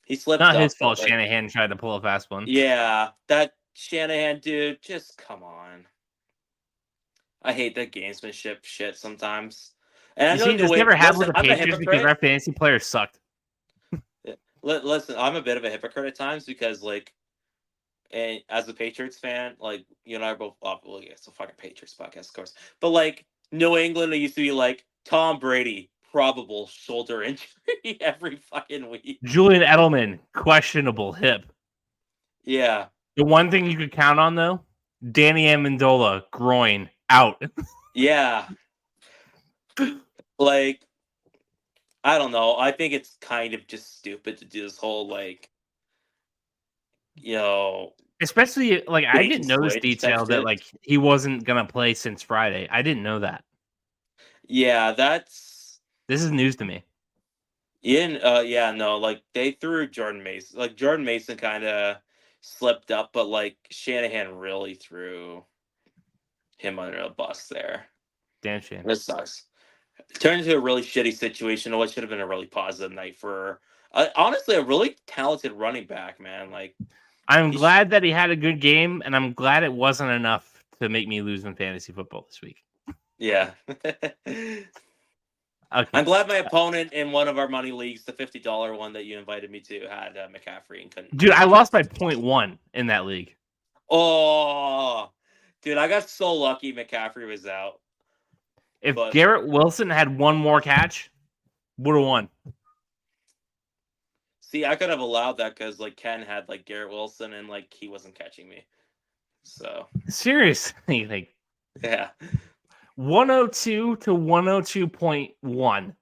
he slipped Not up. his but, fault. like, Shanahan tried to pull a fast one. Yeah, that Shanahan dude, just come on. I hate that gamesmanship shit sometimes. And I You know see, the this way. never happened Listen, with the I'm a Patriots because hypocrite. our fantasy players sucked. Listen, I'm a bit of a hypocrite at times because, like, and as a Patriots fan, like, you and I are both. Well, yeah, it's a fucking Patriots podcast, of course. But like, New England, it used to be like Tom Brady, probable shoulder injury every fucking week. Julian Edelman, questionable hip. Yeah, The one thing you could count on, though, Danny Amendola, groin, out. yeah. Like, I don't know. I think it's kind of just stupid to do this whole like, you know, Especially, like, I bait didn't and know this switch type detail that, shit. like, he wasn't going to play since Friday. I didn't know that. Yeah, that's This is news to me. yeah, no, like they threw Jordan Mason. Like Jordan Mason kind of slipped up, but like Shanahan really threw him under the bus there. Damn shame. This sucks. It turned into a really shitty situation. What should have been a really positive night for, honestly, a really talented running back, man. Like I'm he sh- glad that he had a good game, and I'm glad it wasn't enough to make me lose in fantasy football this week. yeah. Okay. I'm glad my opponent in one of our money leagues, the $50 one that you invited me to, had McCaffrey and couldn't. Dude, I lost by 0.1 in that league. Oh, dude, I got so lucky McCaffrey was out. If But Garrett Wilson had one more catch, would have won. see, I could have allowed that because like Ken had like Garrett Wilson and like he wasn't catching me. So Seriously, like yeah, 102 to 102.1.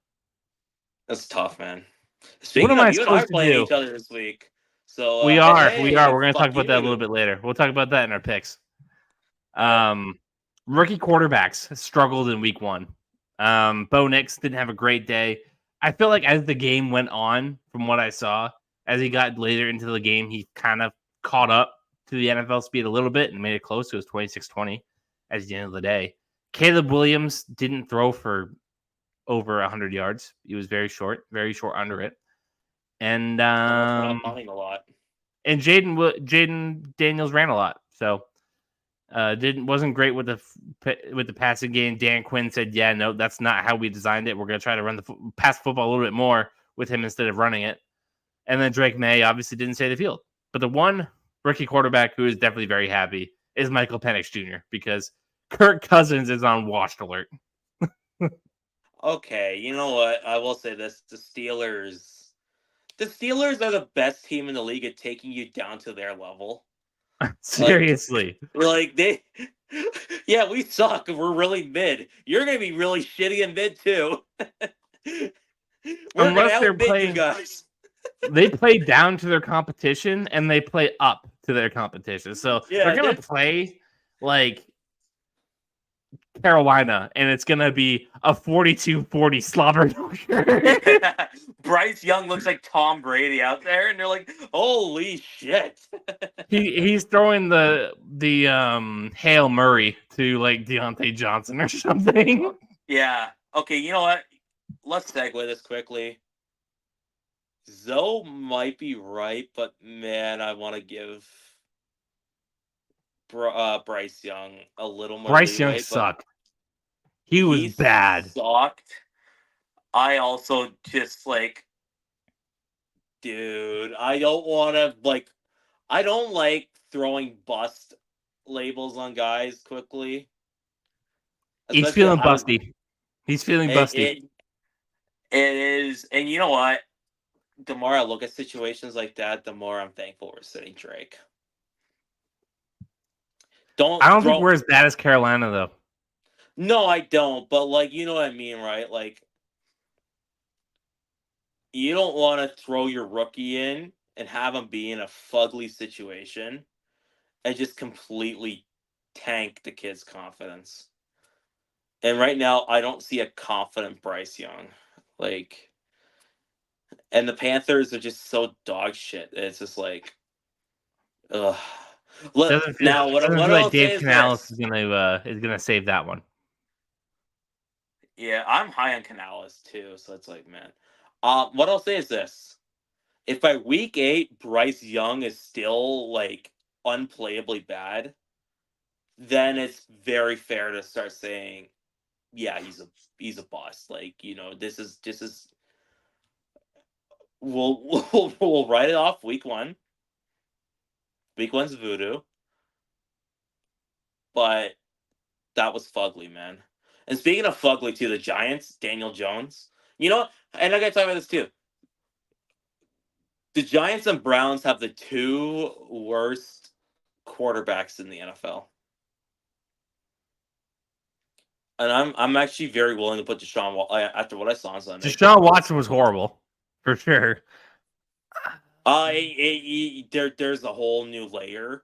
that's tough, man. What Speaking am of, I you and I are supposed to playing do? each other this week. So We are. hey, We're going to talk fuck about that a little you. bit later. We'll talk about that in our picks. Rookie quarterbacks struggled in week one. Bo Nix didn't have a great day. I feel like as the game went on, from what I saw, as he got later into the game, he kind of caught up to the NFL speed a little bit and made it close. It was 26-20 at the end of the day. Caleb Williams didn't throw for over 100 yards. He was very short under it. And Running a lot. and Jaden Daniels ran a lot. So wasn't great with the passing game. Dan Quinn said, "Yeah, no, that's not how we designed it. We're going to try to run the pass football a little bit more with him instead of running it." And then Drake May obviously didn't stay the field. But the one rookie quarterback who is definitely very happy is Michael Penix Jr. because Kirk Cousins is on watch alert. Okay, you know what? I will say this: the Steelers are the best team in the league at taking you down to their level. Seriously. Like they, yeah, we suck. We're really mid. You're gonna be really shitty in mid too. We're Unless gonna they're outbid playing, you guys. they play down to their competition and they play up to their competition. So Yeah, they're gonna play like Carolina, and it's gonna be a 42-40 slobber. Bryce Young looks like Tom Brady out there, and they're like, "Holy shit!" He's throwing the Hail Murray to like Deontay Johnson or something. Yeah. Okay. You know what? Let's segue this quickly. Zoe might be right, but man, I want to give Bryce Young a little more Bryce leeway. Young sucked. He was bad. Sucked. I also just like, dude, I don't want to like. I don't like throwing bust labels on guys quickly. He's Especially, feeling busty. He's feeling busty. It is, and you know what? The more I look at situations like that, the more I'm thankful we're sitting Drake. I don't think we're as bad as Carolina, though. No, I don't. But like, you know what I mean, right? Like, you don't want to throw your rookie in and have him be in a fugly situation and just completely tank the kid's confidence. And right now, I don't see a confident Bryce Young. Like, and the Panthers are just so dog shit. It's just like, ugh. Look, now what feel I'll like say Dave is Canales this. is gonna save that one. Yeah, I'm high on Canales too, so it's like, man. What I'll say is this: if by week 8 Bryce Young is still like unplayably bad, then it's very fair to start saying, yeah, he's a bust. Like, you know, this is we'll write it off week 1. Week 1's voodoo, but that was fugly, man. And speaking of fugly too, the Giants, Daniel Jones. You know, and I gotta talk about this too. The Giants and Browns have the 2 worst quarterbacks in the NFL. And I'm actually very willing to put after what I saw on Sunday. Deshaun Watson was horrible, for sure. There's a whole new layer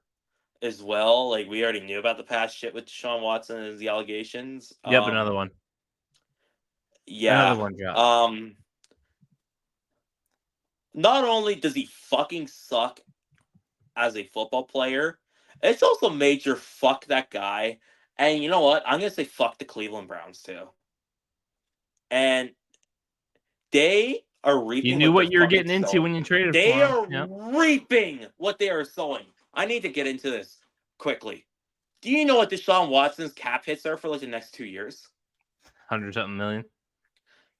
as well. Like, we already knew about the past shit with Deshaun Watson and the allegations. Yep, another one. Yeah. Another one dropped. Not only does he fucking suck as a football player, it's also major fuck that guy. And you know what? I'm gonna say fuck the Cleveland Browns too. And they are reaping. You knew what what you were getting into when you traded They for him. are reaping what they are sowing. I need to get into this quickly. Do you know what Deshaun Watson's cap hits are for like the next 2 years? 100-something million.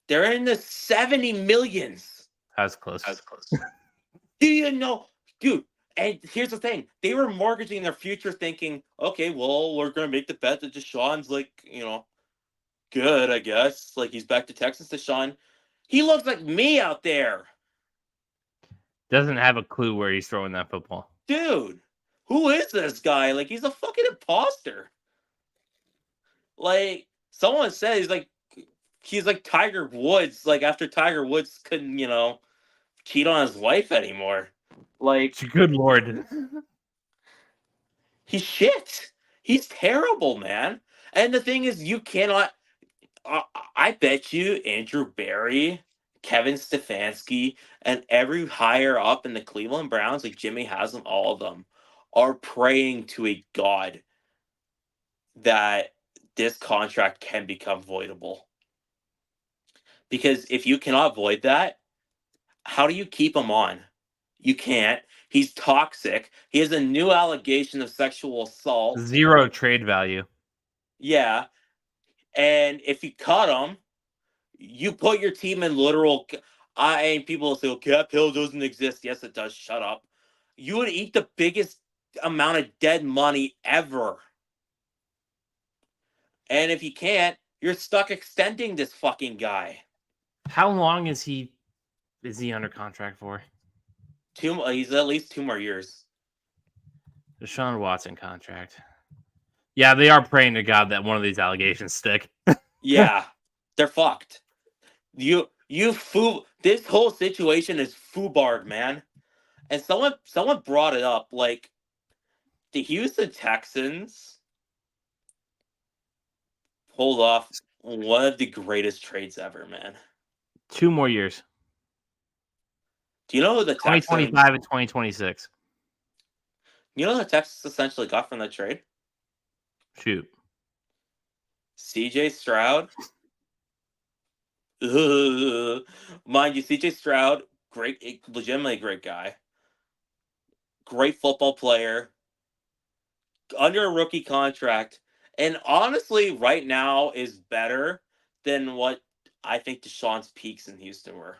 They're in the 70 millions. That's close. Do you know, dude? And here's the thing: they were mortgaging their future, thinking, okay, well, we're gonna make the bet that Deshaun's like, you know, good, I guess. Like, he's back to Texas. Deshaun, he looks like me out there. Doesn't have a clue where he's throwing that football. Dude, who is this guy? Like, he's a fucking imposter. Like, someone said he's like Tiger Woods. Like, after Tiger Woods couldn't, you know, cheat on his wife anymore. Like, good lord. he's shit. He's terrible, man. And the thing is, you cannot. I bet you Andrew Barry, Kevin Stefanski, and every higher up in the Cleveland Browns, like Jimmy has them, all of them, are praying to a god that this contract can become voidable. Because if you cannot void that, how do you keep him on? You can't. He's toxic. He has a new allegation of sexual assault. 0 trade value. Yeah. And if you cut him, you put your team in literal. People will say, "Oh, cap hill doesn't exist." Yes, it does. Shut up. You would eat the biggest amount of dead money ever. And if you can't, you're stuck extending this fucking guy. How long is he under contract for? He's at least 2 more years. Deshaun Watson contract. Yeah, they are praying to God that one of these allegations stick. Yeah, they're fucked. This whole situation is foobarred, man. And someone brought it up, like, the Houston Texans pulled off one of the greatest trades ever, man. 2 more years. Do you know who the 2025 and 2026. You know who the Texans essentially got from that trade? Shoot. CJ Stroud. Mind you, CJ Stroud, legitimately great guy. Great football player. Under a rookie contract. And honestly, right now is better than what I think Deshaun's peaks in Houston were.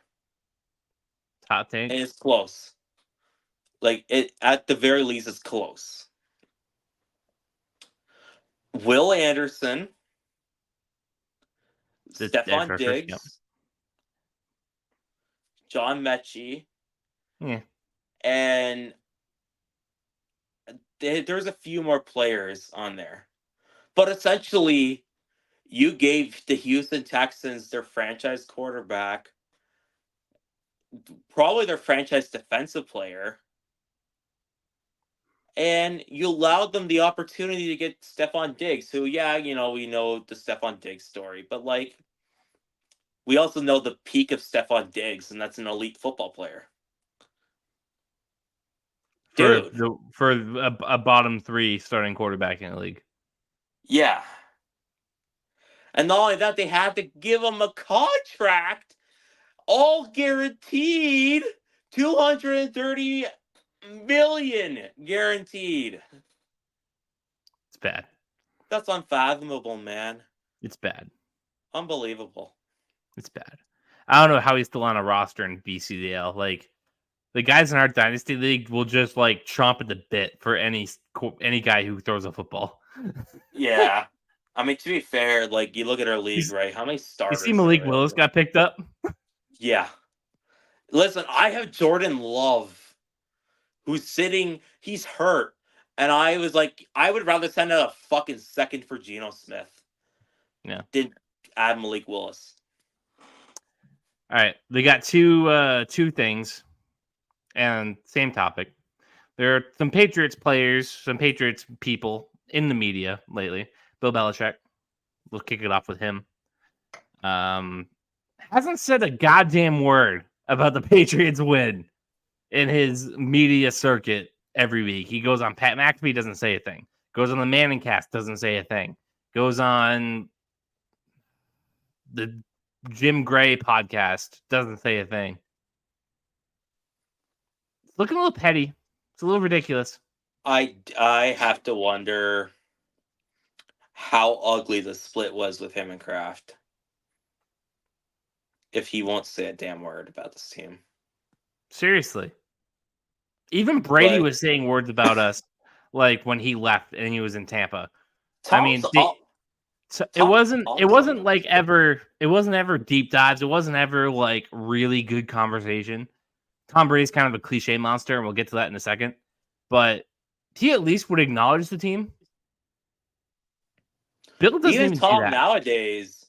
Hot take. And it's close. Like it at the very least, it's close. Will Anderson, Stephon First, yep. Diggs, John Mechie, Yeah. and there's a few more players on there. But essentially, you gave the Houston Texans their franchise quarterback, probably their franchise defensive player, and you allowed them the opportunity to get Stephon Diggs, who, yeah, we know the Stephon Diggs story, but like, we also know the peak of Stephon Diggs, and that's an elite football player. Dude. For a bottom 3 starting quarterback in the league. Yeah. And not only that, they had to give him a contract, all guaranteed, $230 million guaranteed. It's bad. That's unfathomable, man. It's bad. Unbelievable. It's bad. I don't know how he's still on a roster in BCDL. Like, the guys in our dynasty league will just like chomp at the bit for any guy who throws a football. Yeah. I mean, to be fair, like, you look at our league, right? How many You starters? see Malik Willis got picked up? Yeah. Listen, I have Jordan Love, who's sitting, he's hurt. And I was like, I would rather send out a fucking second for Geno Smith. Yeah. Did add Malik Willis. All right. They got two things and same topic. There are some Patriots players, some Patriots people in the media lately. Bill Belichick. We'll kick it off with him. Hasn't said a goddamn word about the Patriots win in his media circuit every week. He goes on Pat McAfee, doesn't say a thing. Goes on the Manning Cast, doesn't say a thing. Goes on the Jim Gray podcast, doesn't say a thing. It's looking a little petty. It's a little ridiculous. I have to wonder how ugly the split was with him and Kraft. If he won't say a damn word about this team. Seriously. Even Brady was saying words about us, like when he left and he was in Tampa. I mean, it wasn't like ever. It wasn't ever deep dives. It wasn't ever like really good conversation. Tom Brady's kind of a cliche monster, and we'll get to that in a second. But he at least would acknowledge the team. Bill doesn't even Tom do that nowadays.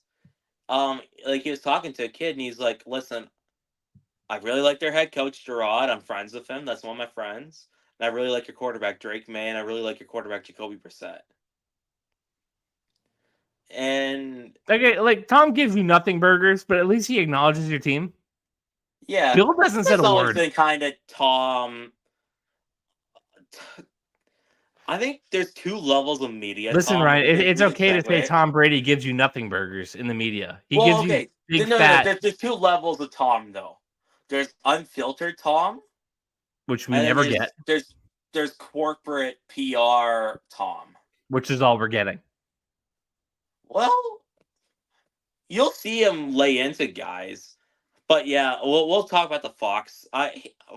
Like he was talking to a kid, and he's like, "Listen, I really like their head coach Gerard. I'm friends with him. That's one of my friends. And I really like your quarterback Drake May, and I really like your quarterback Jacoby Brissett." And okay, like Tom gives you nothing burgers, but at least he acknowledges your team. Yeah, Bill doesn't say a word. Been kind of Tom. I think there's 2 levels of media. Listen, Ryan, it's okay to say Tom Brady gives you nothing burgers in the media. He gives you big fat. There's 2 levels of Tom, though. There's unfiltered Tom, which we never get. There's corporate PR Tom, which is all we're getting. Well, you'll see him lay into guys, but yeah, we'll talk about the Fox.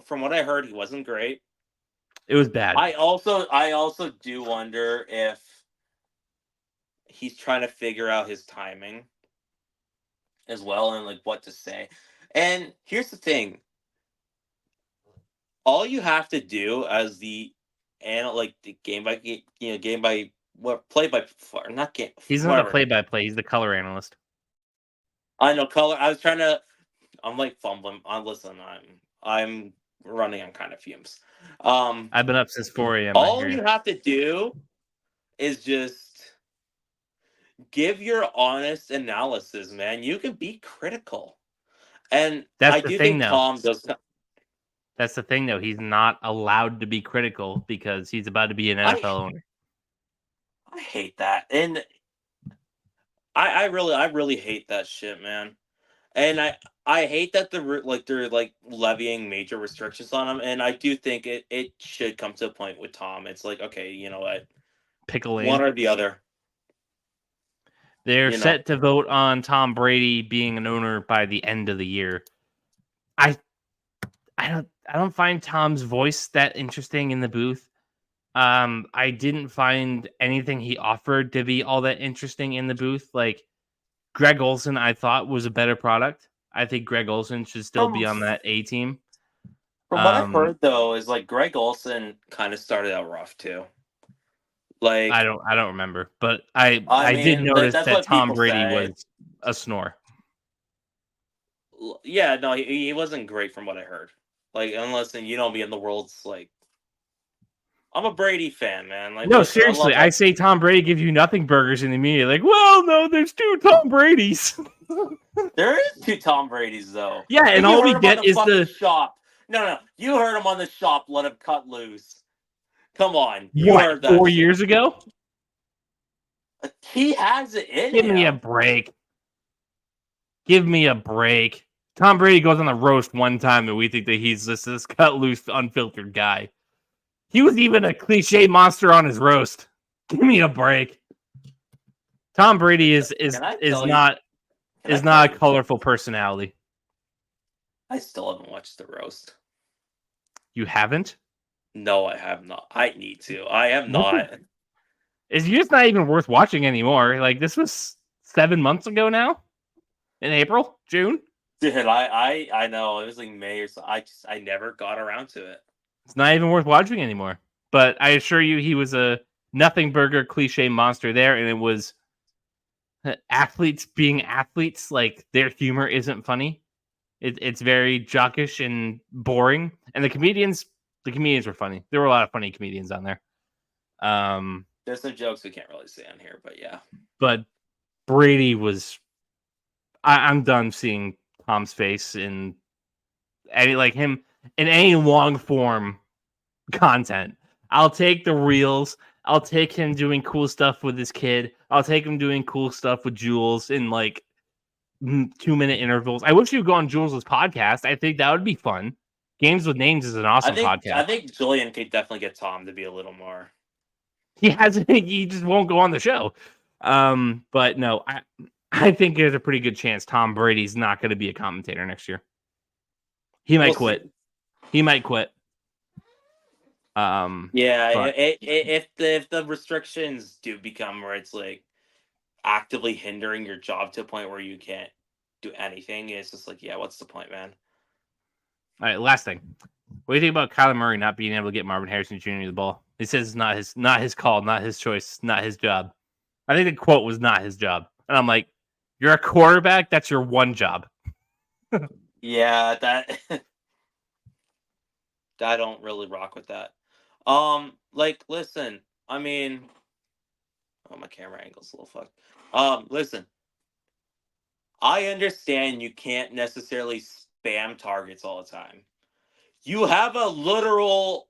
From what I heard, he wasn't great. It was bad. I also do wonder if he's trying to figure out his timing as well and like what to say. And here's the thing. All you have to do as the game by play by not game. He's not a play by play. He's the color analyst. I know color. I was trying to. I'm like fumbling. Listen, I'm running on kind of fumes. I've been up since 4 a.m. All you have to do is just give your honest analysis, man. You can be critical, and I do think Tom does. That's the thing, though. He's not allowed to be critical because he's about to be an NFL owner. I hate that, and I really hate that shit, man. And I hate that they're levying major restrictions on him, and I do think it should come to a point with Tom. It's like, okay, you know what, pickle one or the other. They're set to vote on Tom Brady being an owner by the end of the year. I don't find Tom's voice that interesting in the booth. I didn't find anything he offered to be all that interesting in the booth. Like Greg Olsen, I thought was a better product. I think Greg Olsen should still be on that A team. From what I've heard, though, is like Greg Olsen kind of started out rough too. Like I don't remember, but I mean, did notice that's that what Tom people Brady say. was a snore. Yeah, no, he wasn't great from what I heard. Like, unless you know me in the world's like, I'm a Brady fan, man. Like, No, listen, seriously, I say Tom Brady gives you nothing burgers in the media. Like, well, no, there's 2 Tom Bradys. There is 2 Tom Bradys though. Yeah, and all we get is the shop. No, you heard him on the shop. Let him cut loose. Come on, you heard that 4 shit. years ago. He has it in Give him. me a break. Give me a break. Tom Brady goes on the roast one time, and we think that he's this cut loose, unfiltered guy. He was even a cliche monster on his roast. Give me a break. Tom Brady is not a colorful personality. I still haven't watched the roast. You haven't? No, I have not. I need to. I am not. It's just not even worth watching anymore. Like, this was 7 months ago now? In April? June? Dude, I know. It was like May or so. I never got around to it. It's not even worth watching anymore. But I assure you, he was a nothing burger cliche monster there, and it was athletes being athletes. Like, their humor isn't funny. It's very jockish and boring. And the comedians were funny. There were a lot of funny comedians on there. There's some jokes we can't really say on here, but yeah. But Brady was. I'm done seeing Tom's face in any long form content. I'll take the reels. I'll take him doing cool stuff with his kid. I'll take him doing cool stuff with Jules in like 2-minute intervals. I wish you would go on Jules' podcast. I think that would be fun. Games with Names is an awesome podcast. I think Julian could definitely get Tom to be a little more. He just won't go on the show. But no, I think there's a pretty good chance Tom Brady's not going to be a commentator next year. He might quit. He might quit. Yeah, if the restrictions do become where it's like actively hindering your job to a point where you can't do anything, it's just like, yeah, what's the point, man? All right, last thing. What do you think about Kyler Murray not being able to get Marvin Harrison Jr. the ball? He says it's not his call, not his choice, not his job. I think the quote was not his job. And I'm like, you're a quarterback, that's your one job. Yeah, that I don't really rock with that. Like, listen, I mean, my camera angle's a little fucked. Listen, I understand you can't necessarily spam targets all the time. You have a literal,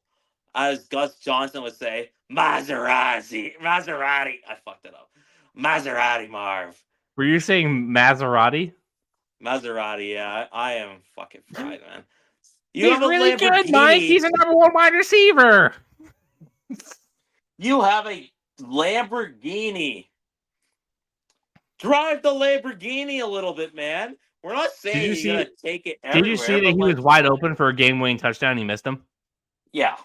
as Gus Johnson would say, Maserati. I fucked it up. Maserati, Marv. Were you saying Maserati? Maserati, yeah. I am fucking fried, man. He's really good, Mike. He's a number 1 wide receiver. You have a Lamborghini. Drive the Lamborghini a little bit, man. We're not saying you're going to take it everywhere. Did you see that he was wide open for a game-winning touchdown and he missed him? Yeah.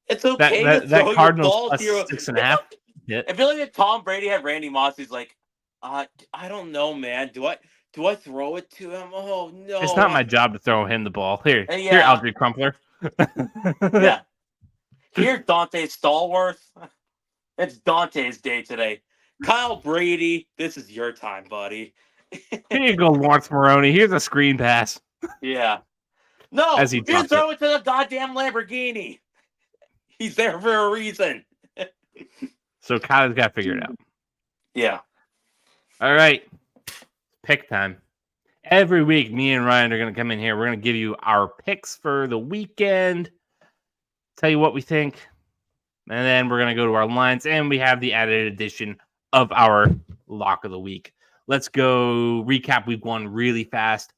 It's okay to throw that Cardinals your ball plus to 6.5. I feel like if Tom Brady had Randy Moss, he's like, I don't know, man. Do I throw it to him? Oh, no. It's not my job to throw him the ball. Here, Aldrich Crumpler. Yeah. Here, Dante Stallworth. It's Dante's day today. Kyle Brady, this is your time, buddy. Here you go, Lawrence Maroney. Here's a screen pass. Yeah. No, as he you throw it to the goddamn Lamborghini. He's there for a reason. So Kyle's got to figure it out. Yeah. All right. Pick time. Every week, me and Ryan are going to come in here. We're going to give you our picks for the weekend. Tell you what we think. And then we're going to go to our lines. And we have the added edition of our lock of the week. Let's go recap week 1 really fast.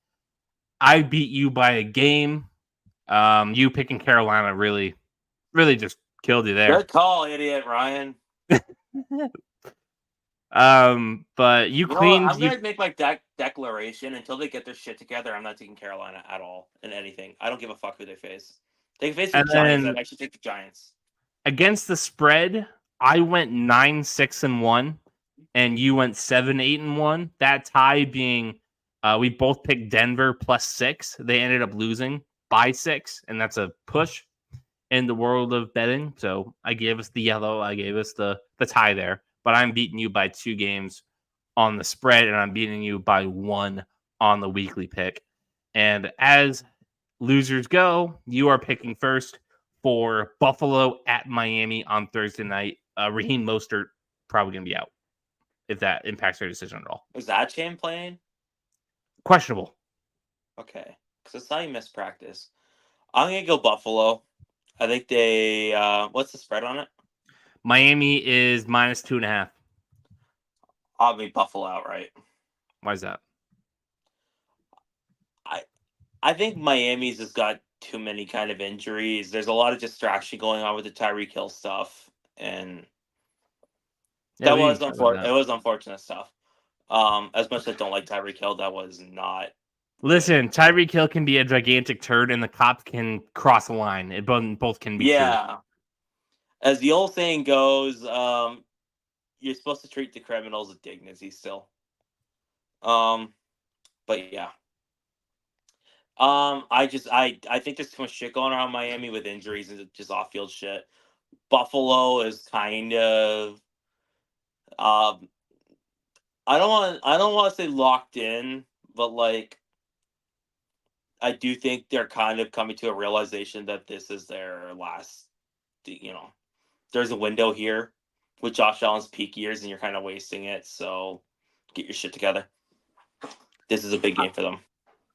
I beat you by a game. You picking Carolina really just killed you there. Good call, idiot, Ryan. But you You know what? cleaned. I'm gonna make my declaration until they get their shit together. I'm not taking Carolina at all in anything. I don't give a fuck who they face. They face the And Giants. then I'd actually take the Giants. against the spread, I went 9-6-1, and you went 7-8-1. That tie being, we both picked Denver +6. They ended up losing by 6, and that's a push in the world of betting. So I gave us the yellow. I gave us the tie there. But I'm beating you by 2 games on the spread, and I'm beating you by 1 on the weekly pick. And as losers go, you are picking first for Buffalo at Miami on Thursday night. Raheem Mostert probably going to be out if that impacts their decision at all. Is that chain playing? Questionable. Okay, because I saw you miss practice. I'm gonna go Buffalo. I think they. What's the spread on it? Miami is -2.5. I'll be Buffalo outright. Why is that? I think Miami's just got too many kind of injuries. There's a lot of distraction going on with the Tyreek Hill stuff, and Yeah, that we was didn't talk about unfortunate. that. It was unfortunate stuff. As much as I don't like Tyreek Hill, that was not. Listen, Tyreek Hill can be a gigantic turd, and the cops can cross a line. It both can be true. Yeah, as the old saying goes, you're supposed to treat the criminals with dignity still. But yeah. I think there's too much shit going on in Miami with injuries and just off field shit. Buffalo is kind of um I don't want to say locked in, but like I do think they're kind of coming to a realization that this is their last, there's a window here with Josh Allen's peak years and you're kind of wasting it, so get your shit together. This is a big game for them.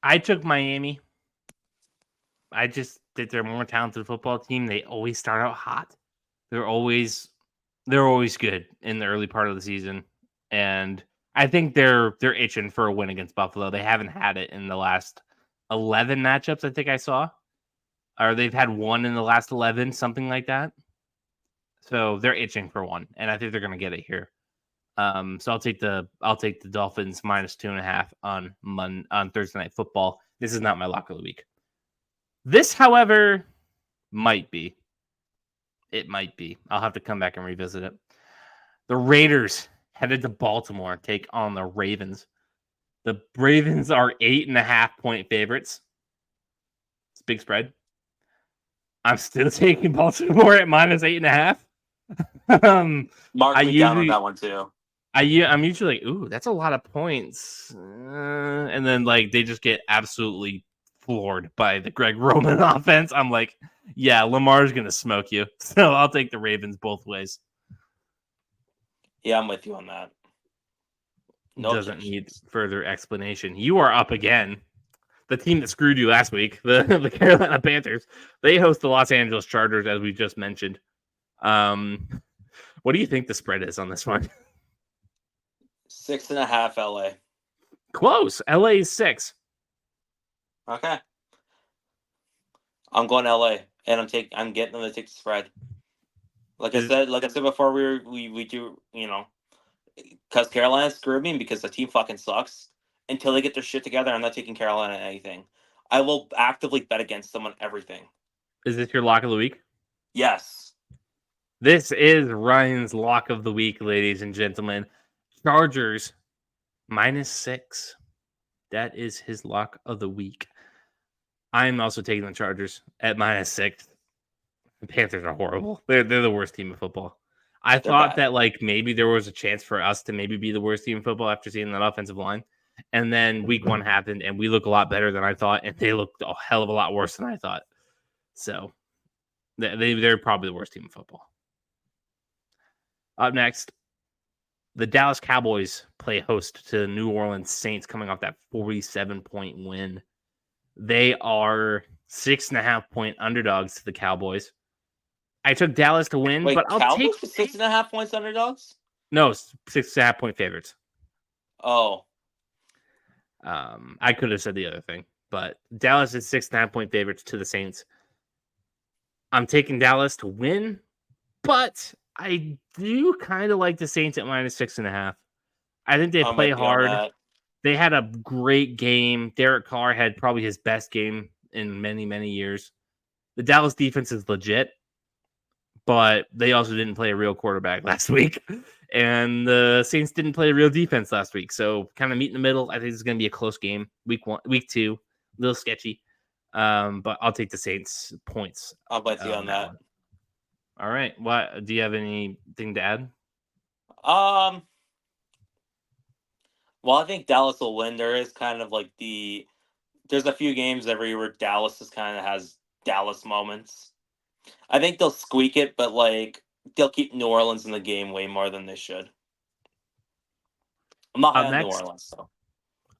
I took Miami. I just think they're a more talented football team. They always start out hot. They're always good in the early part of the season, and I think they're itching for a win against Buffalo. They haven't had it in the last 11 matchups. I think I saw, or they've had one in the last 11, something like that. So they're itching for one, and I think they're going to get it here. So I'll take the Dolphins -2.5 on Thursday Night Football. This is not my lock of the week. This, however, might be. It might be. I'll have to come back and revisit it. The Raiders headed to Baltimore, take on the Ravens. The Ravens are 8.5-point favorites. It's a big spread. I'm still taking Baltimore at -8.5. Mark me down on that one too. I'm usually like, ooh, that's a lot of points. And then like they just get absolutely floored by the Greg Roman offense. I'm like, yeah, Lamar's gonna smoke you. So I'll take the Ravens both ways. Yeah, I'm with you on that. No Doesn't need further explanation. You are up again. The team that screwed you last week, the Carolina Panthers, they host the Los Angeles Chargers, as we just mentioned. What do you think the spread is on this one? 6.5 LA. Close. LA is 6. Okay. I'm going LA, and I'm getting them to take the spread. Like I said before, we do, because Carolina screwed me because the team fucking sucks. Until they get their shit together, I'm not taking Carolina at anything. I will actively bet against them on everything. Is this your lock of the week? Yes. This is Ryan's lock of the week, ladies and gentlemen. Chargers -6. That is his lock of the week. I'm also taking the Chargers at -6. The Panthers are horrible. They're the worst team in football. I thought that like maybe there was a chance for us to maybe be the worst team in football after seeing that offensive line. And then week 1 happened and we look a lot better than I thought, and they looked a hell of a lot worse than I thought. So they're probably the worst team in football. Up next, the Dallas Cowboys play host to the New Orleans Saints coming off that 47-point win. They are 6.5-point underdogs to the Cowboys. I took Dallas to win, but I'll Cowboys take 6.5 points underdogs. No, 6.5-point favorites. Oh, I could have said the other thing, but Dallas is 6.5-point favorites to the Saints. I'm taking Dallas to win, but I do kind of like the Saints at -6.5. I think they I'm play with you on hard. that. They had a great game. Derek Carr had probably his best game in many, many years. The Dallas defense is legit, but they also didn't play a real quarterback last week. And the Saints didn't play a real defense last week. So kind of meet in the middle. I think it's going to be a close game. Week 2, a little sketchy. But I'll take the Saints points I'm with you on on that that. one. All right. What do you have anything to add? Well, I think Dallas will win. There is kind of like there's a few games every year where Dallas just kind of has Dallas moments. I think they'll squeak it, but like they'll keep New Orleans in the game way more than they should. I'm not high on New Orleans, though.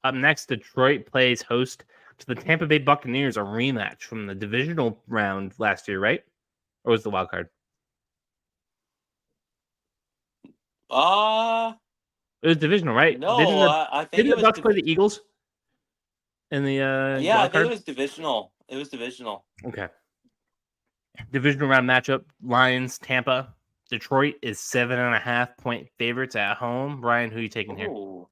Up next, Detroit plays host to the Tampa Bay Buccaneers, a rematch from the divisional round last year, right? Or was the wild card? It was divisional, right? No, I think didn't it the was. Bucks play the Eagles in the Yeah, I wild think card? it was divisional. It was divisional. Okay. Divisional round matchup: Lions, Tampa. Detroit is 7.5-point favorites at home. Ryan, who are you taking here? Ooh.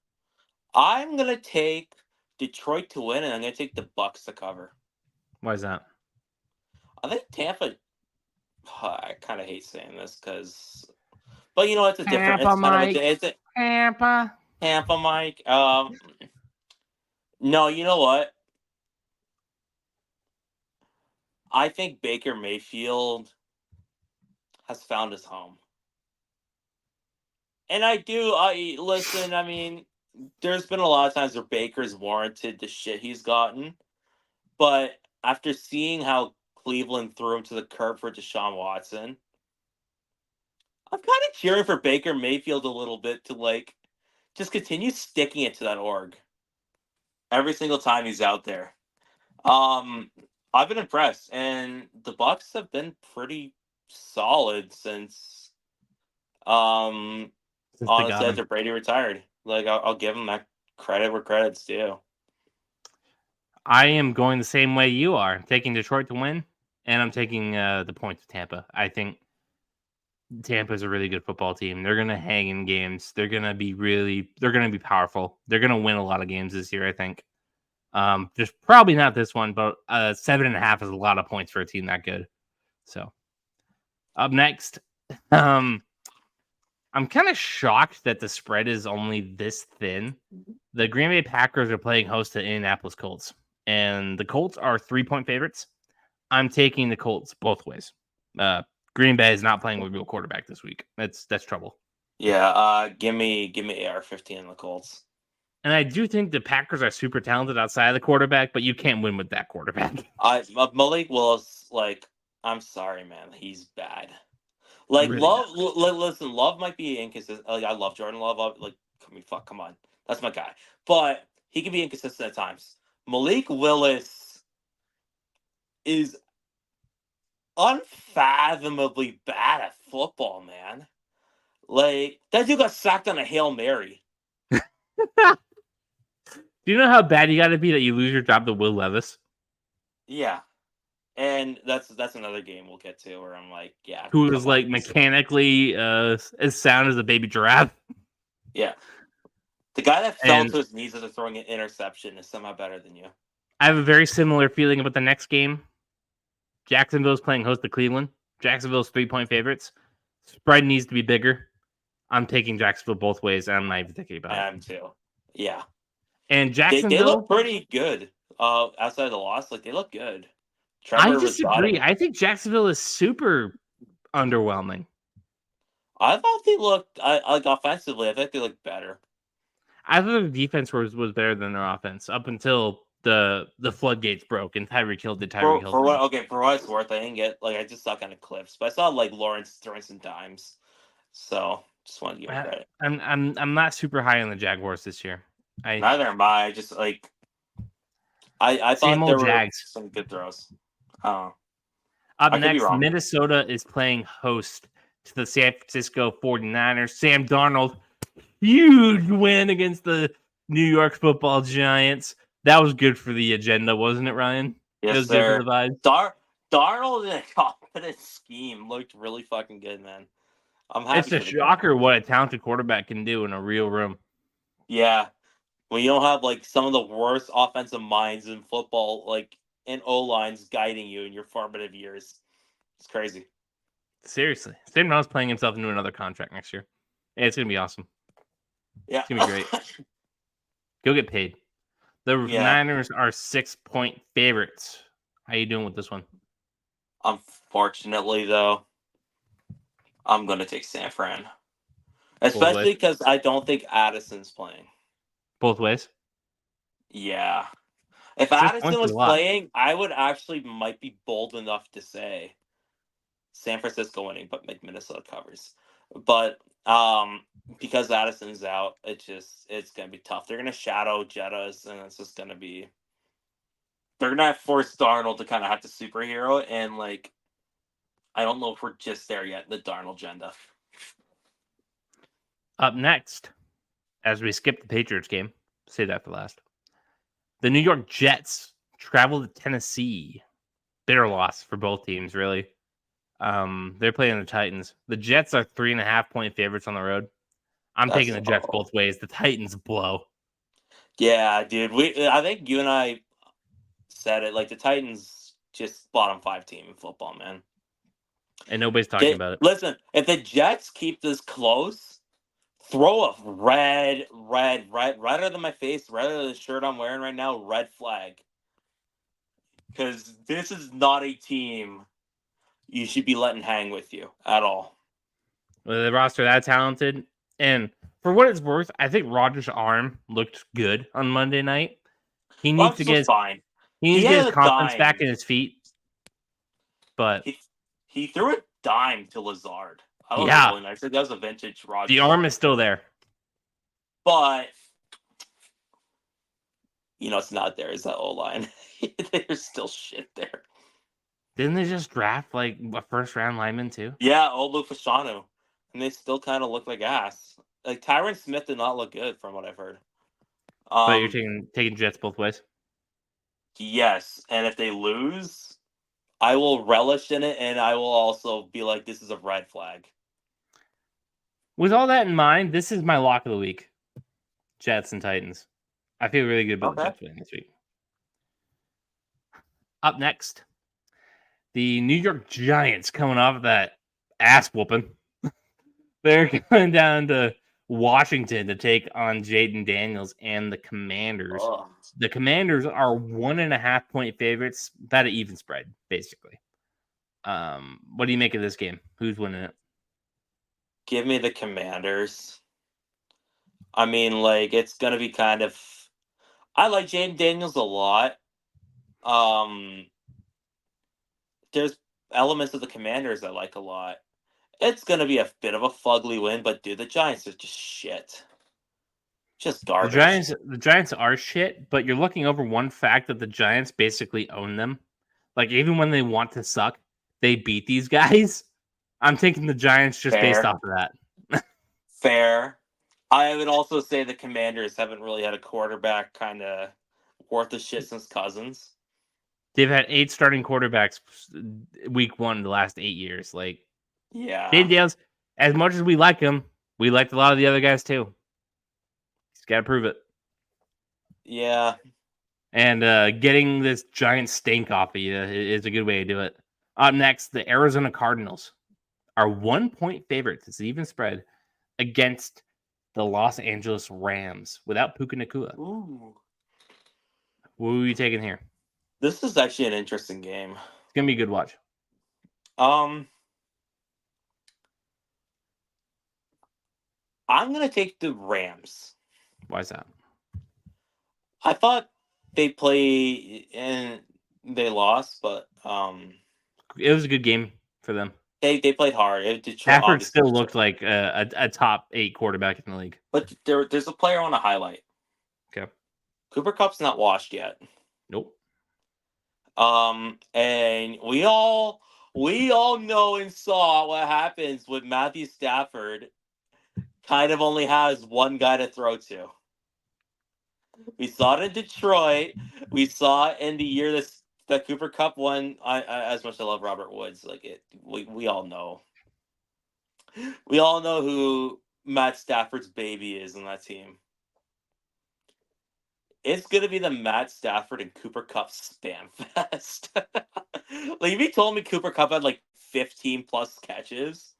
I'm gonna take Detroit to win, and I'm gonna take the Bucks to cover. Why is that? I think Tampa. I kind of hate saying this but you know it's a different. Tampa, It's kind Mike. of it's a Tampa. Tampa, Mike. No, you know what? I think Baker Mayfield has found his home. And I listen, I mean, there's been a lot of times where Baker's warranted the shit he's gotten. But after seeing how Cleveland threw him to the curb for Deshaun Watson, I'm kind of cheering for Baker Mayfield a little bit to like just continue sticking it to that org every single time he's out there. I've been impressed, and the Bucks have been pretty solid since honestly after Brady retired. Like I'll give him that credit where credit's due. I am going the same way you are, taking Detroit to win, and I'm taking the points of Tampa. I think Tampa is a really good football team. They're going to hang in games. They're going to be powerful. They're going to win a lot of games this year, I think. Just probably not this one, but 7.5 is a lot of points for a team that good. So up next, I'm kind of shocked that the spread is only this thin. The Green Bay Packers are playing host to Indianapolis Colts, and the Colts are 3-point favorites. I'm taking the Colts both ways. Green Bay is not playing with a real quarterback this week. That's trouble. Yeah, give me AR-15 in the Colts. And I do think the Packers are super talented outside of the quarterback, but you can't win with that quarterback. Malik Willis, like, I'm sorry, man, he's bad. Like, Really listen, Love might be inconsistent. Like, I love Jordan Love. Like, come on, that's my guy. But he can be inconsistent at times. Malik Willis is unfathomably bad at football, man. Like, that dude got sacked on a Hail Mary. Do you know how bad you got to be that you lose your job to Will Levis? Yeah. And that's another game we'll get to where I'm like, yeah. Who is like mechanically as sound as a baby giraffe. Yeah. The guy that fell to his knees after throwing an interception is somehow better than you. I have a very similar feeling about the next game. Jacksonville's playing host to Cleveland. Jacksonville's 3-point favorites. Spread needs to be bigger. I'm taking Jacksonville both ways, and I'm not even thinking about it. I am too. Yeah. And Jacksonville, they look pretty good. Outside of the loss, like they look good. I disagree. I think Jacksonville is super underwhelming. I thought they looked like offensively. I think they looked better. I thought the defense was better than their offense up until the floodgates broke and Tyreek Hill did Tyreek Hill. For what it's worth, I didn't get I just saw kind of clips, but I saw like Lawrence throwing some dimes. So just wanted to give him credit. I'm not super high on the Jaguars this year. Neither am I. Just like I thought there were some good throws. Up next, Minnesota is playing host to the San Francisco 49ers. Sam Darnold, huge win against the New York Football Giants. That was good for the agenda, wasn't it, Ryan? Yes, it was sir. Good for the vibes. Darnold in a confident scheme looked really fucking good, man. I'm happy. It's a shocker what a talented quarterback can do in a real room. Yeah, when you don't have like some of the worst offensive minds in football, like and O lines guiding you in your formative years, it's crazy. Seriously, Sam Darnold's playing himself into another contract next year. It's gonna be awesome. Yeah, It's gonna be great. Go get paid. The Niners are 6-point favorites. How you doing with this one? Unfortunately, though, I'm gonna take San Fran, especially because I don't think Addison's playing. Both ways. Yeah, if Addison was playing, I would actually might be bold enough to say San Francisco winning, but Minnesota covers. But because Addison's out, it's gonna be tough. They're gonna shadow Jettas, and it's just gonna be. They're gonna have force Darnold to kind of have to superhero, and like, I don't know if we're just there yet. The Darnold agenda. Up next, as we skip the Patriots game, say that for last. The New York Jets travel to Tennessee. Bitter loss for both teams, really. They're playing the Titans. The Jets are 3.5-point favorites on the road. I'm taking the Jets both ways. The Titans blow. Yeah, dude. I think you and I said it. Like the Titans, just bottom 5 team in football, man. And nobody's talking about it. Listen, if the Jets keep this close, throw a redder than my face, redder than the shirt I'm wearing right now, red flag. Because this is not a team you should be letting hang with you at all. With the roster that talented, and for what it's worth, I think Rodgers' arm looked good on Monday night. He needs to get his, fine. He needs to get his confidence back in his feet. But he threw a dime to Lazard. That was really nice. That was a vintage Rodgers. The arm is still there. But it's not there. Is that O-line? There's still shit there. Didn't they just draft like a first-round lineman too? Yeah, old Luke Fashanu. And they still kind of look like ass. Like Tyron Smith did not look good from what I've heard. But you're taking Jets both ways? Yes. And if they lose, I will relish in it, and I will also be like, this is a red flag. With all that in mind, this is my lock of the week. Jets and Titans. I feel really good about the Jets winning this week. Up next, the New York Giants coming off of that ass whooping. They're going down to Washington to take on Jaden Daniels and the Commanders. Ugh. The Commanders are 1.5-point favorites, about an even spread, basically. What do you make of this game? Who's winning it? Give me the Commanders. I mean, like, it's going to be kind of... I like Jaden Daniels a lot. There's elements of the Commanders I like a lot. It's going to be a bit of a fugly win, but dude, the Giants are just shit. Just garbage. The Giants are shit, but you're looking over one fact that the Giants basically own them. Like, even when they want to suck, they beat these guys. I'm taking the Giants just based off of that. Fair. I would also say the Commanders haven't really had a quarterback kind of worth of shit since Cousins. They've had 8 starting quarterbacks week 1 the last 8 years. Like, yeah. Jaden Daniels, as much as we like him, we liked a lot of the other guys too. He's got to prove it. Yeah. And getting this giant stink off of you is a good way to do it. Up next, the Arizona Cardinals are 1-point favorites. It's an even spread against the Los Angeles Rams without Puka Nacua. Ooh. What are you taking here? This is actually an interesting game. It's going to be a good watch. I'm going to take the Rams. Why is that? I thought they play and they lost, but it was a good game for them. They played hard. Stafford still looked like a top 8 quarterback in the league. But there's a player on a highlight. Okay. Cooper Kupp's not washed yet. Nope. And we all know and saw what happens when Matthew Stafford kind of only has one guy to throw to. We saw it in Detroit. We saw it in the year that Cooper Kupp won. I as much as I love Robert Woods, like it, we all know. We all know who Matt Stafford's baby is in that team. It's gonna be the Matt Stafford and Cooper Cup spam fest. Like if you told me Cooper Cup had like 15 plus catches,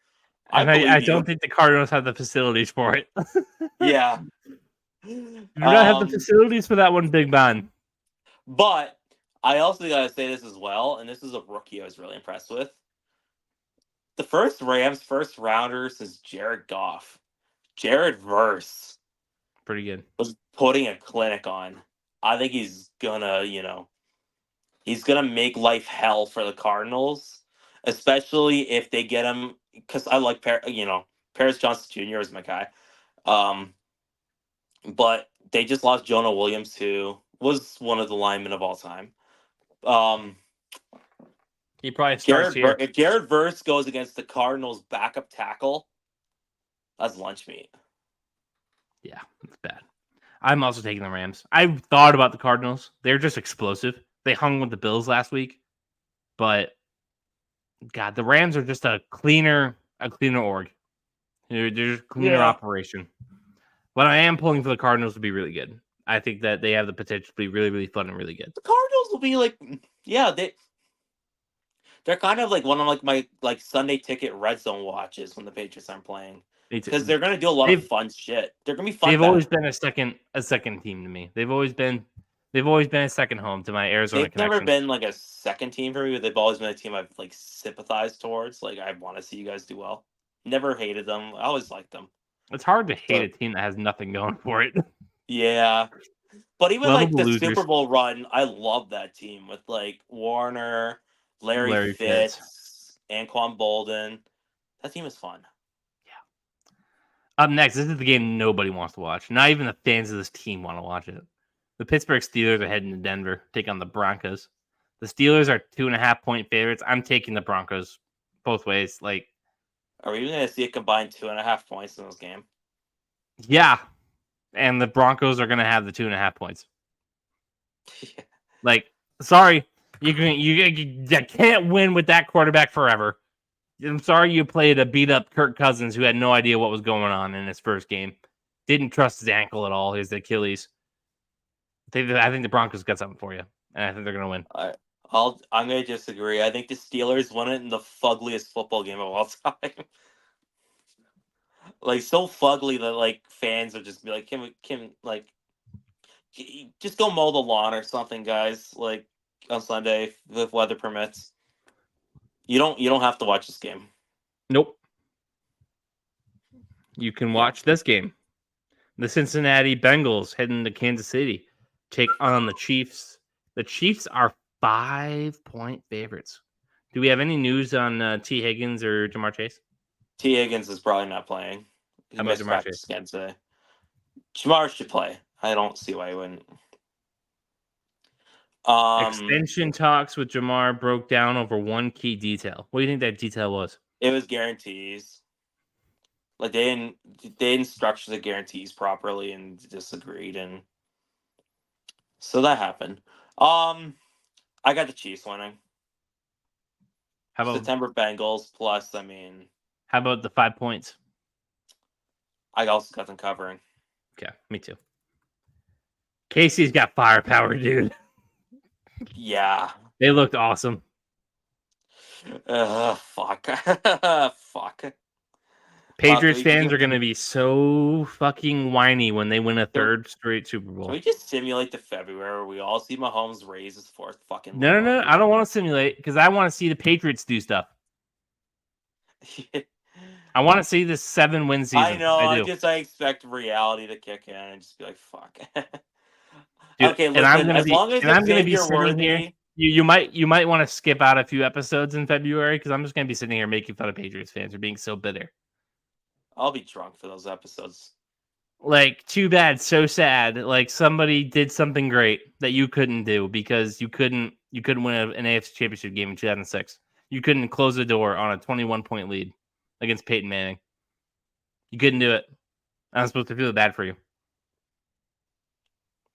I And I believe don't you. think the Cardinals have the facilities for it. Yeah. Do not have the facilities for that one, Big Ben. But I also gotta say this as well, and this is a rookie I was really impressed with. The first Rams first rounder since Jared Goff, Jared Verse, Pretty good. was putting a clinic on. I think he's gonna, he's gonna make life hell for the Cardinals, especially if they get him. Because I like Paris Johnson Jr. is my guy. Um, but they just lost Jonah Williams, who was one of the linemen of all time. He probably starts here. If Jared Verse goes against the Cardinals' backup tackle, that's lunch meat. Yeah, it's bad. I'm also taking the Rams. I've thought about the Cardinals. They're just explosive. They hung with the Bills last week, but God, the Rams are just a cleaner org. They're just cleaner operation. But I am pulling for the Cardinals to be really good. I think that they have the potential to be really, really fun and really good. The Cardinals will be like, they're kind of like one of my Sunday ticket red zone watches when the Patriots aren't playing, because they're gonna do a lot of fun shit. They're gonna be fun. They've always been a second team to me. They've always been a second home to my Arizona connection. They've never been like a second team for me, but they've always been a team I've like sympathized towards. Like I want to see you guys do well. Never hated them. I always liked them. It's hard to hate a team that has nothing going for it. Yeah. But even Level like the losers. Super Bowl run, I love that team with like Warner, Larry Fitz, Anquan Bolden. That team is fun. Yeah. Up next, this is the game nobody wants to watch. Not even the fans of this team want to watch it. The Pittsburgh Steelers are heading to Denver, take on the Broncos. The Steelers are 2.5-point favorites. I'm taking the Broncos both ways. Like, are we even going to see a combined 2.5 points in this game? Yeah. And the Broncos are going to have the 2.5 points. Yeah. Like, sorry, you can't win with that quarterback forever. I'm sorry you played a beat up Kirk Cousins who had no idea what was going on in his first game. Didn't trust his ankle at all, his Achilles. I think the Broncos got something for you, and I think they're going to win. I'm going to disagree. I think the Steelers won it in the fuggliest football game of all time. Like, so fugly that, like, fans would just be like, Kim, like, just go mow the lawn or something, guys, like, on Sunday, if weather permits. You don't have to watch this game. Nope. You can watch this game. The Cincinnati Bengals heading to Kansas City, take on the Chiefs. The Chiefs are 5-point favorites. Do we have any news on T. Higgins or Jamar Chase? T. Higgins is probably not playing. How about Jamar Chase? Jamar should play. I don't see why he wouldn't. Extension talks with Jamar broke down over one key detail. What do you think that detail was? It was guarantees. Like they didn't structure the guarantees properly and disagreed, and so that happened. I got the Chiefs winning. How about September Bengals plus? I mean, how about the 5 points? I also got them covering. Okay, me too. Casey's got firepower, dude. Yeah, they looked awesome. Fuck. Fuck. Patriots fans are going to be so fucking whiny when they win a third straight Super Bowl. Can we just simulate the February where we all see Mahomes raise his fourth fucking? No. I don't want to simulate because I want to see the Patriots do stuff. I want to see this 7-win season. I know. I expect reality to kick in and just be like, "Fuck." Dude, okay, listen. I'm going to be sitting here. You might want to skip out a few episodes in February because I'm just going to be sitting here making fun of Patriots fans for being so bitter. I'll be drunk for those episodes. Like, too bad, so sad. Like, somebody did something great that you couldn't do because you couldn't win an AFC Championship game in 2006. You couldn't close the door on a 21-point lead against Peyton Manning. You couldn't do it. I'm supposed to feel bad for you.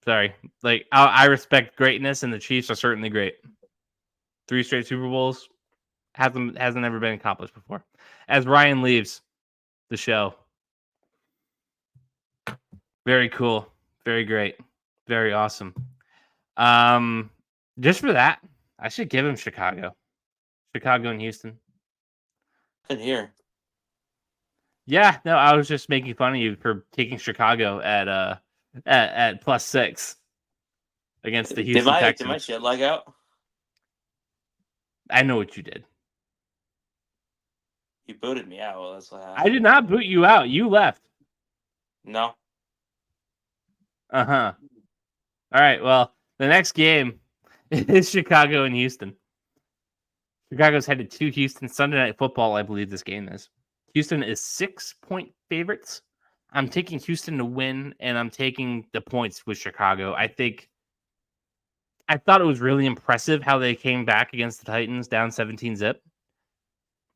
Sorry. Like, I respect greatness, and the Chiefs are certainly great. 3 straight Super Bowls hasn't ever been accomplished before. As Ryan leaves, the show. Very cool. Very great. Very awesome. Just for that, I should give him Chicago. Chicago and Houston. In here. Yeah, no, I was just making fun of you for taking Chicago at +6 against the Houston Did Texans. my shit lag out? I know what you did. You booted me out. Well, that's what happened. I did not boot you out. You left. No. Uh-huh. All right, well, the next game is Chicago and Houston. Chicago's headed to Houston Sunday Night Football, I believe this game is. Houston is 6-point favorites. I'm taking Houston to win, and I'm taking the points with Chicago. I thought it was really impressive how they came back against the Titans down 17-zip.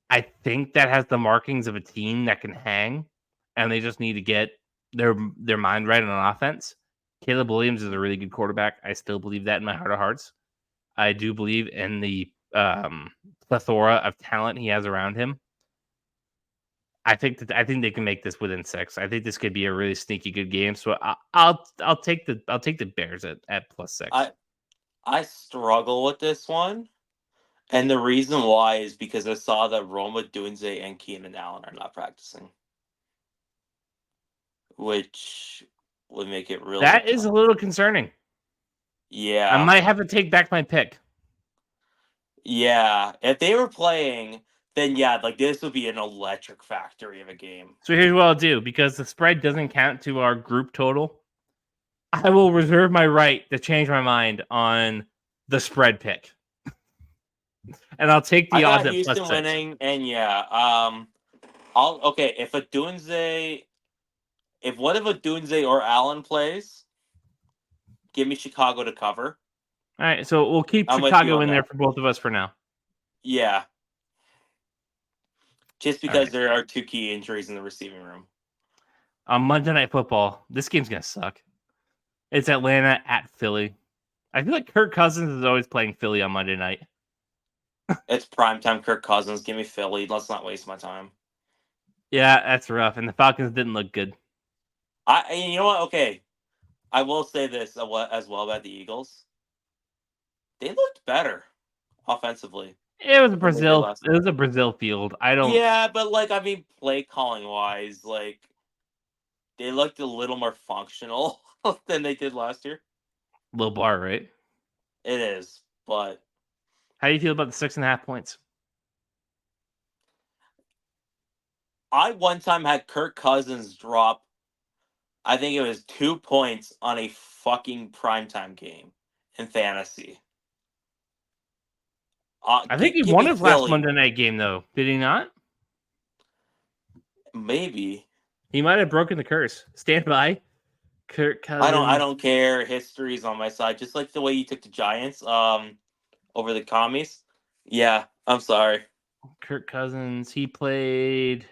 I think that has the markings of a team that can hang, and they just need to get their mind right on offense. Caleb Williams is a really good quarterback. I still believe that in my heart of hearts. I do believe in the plethora of talent he has around him. I think they can make this within 6. I think this could be a really sneaky good game. So I'll take the Bears at +6. I struggle with this one, and the reason why is because I saw that Roma Dunze and Keenan Allen are not practicing, which would make it really. That is a little concerning. Yeah, I might have to take back my pick. Yeah, if they were playing, then yeah, like this would be an electric factory of a game. So here's what I'll do, because the spread doesn't count to our group total. I will reserve my right to change my mind on the spread pick, and I'll take the odds at Houston +6. winning, and yeah, if one of a Dunze or Allen plays, give me Chicago to cover. All right, so we'll keep I'm Chicago in that. there for both of us for now. Yeah, just because there are 2 key injuries in the receiving room. On Monday Night Football, this game's gonna suck. It's Atlanta at Philly. I feel like Kirk Cousins is always playing Philly on Monday night. It's primetime Kirk Cousins. Give me Philly. Let's not waste my time. Yeah, that's rough. And the Falcons didn't look good. You know what? Okay. I will say this as well about the Eagles. They looked better offensively. It was Brazil. It was a Brazil field. Yeah, but play calling wise, they looked a little more functional than they did last year. Low bar, right? It is, but how do you feel about the 6.5 points? I one time had Kirk Cousins drop, I think it was 2 points on a fucking primetime game in fantasy. I think he won his last Monday night game, though. Did he not? Maybe. He might have broken the curse. Stand by. Kirk Cousins. I don't care. History's on my side. Just like the way you took the Giants over the commies. Yeah, I'm sorry. Kirk Cousins, he played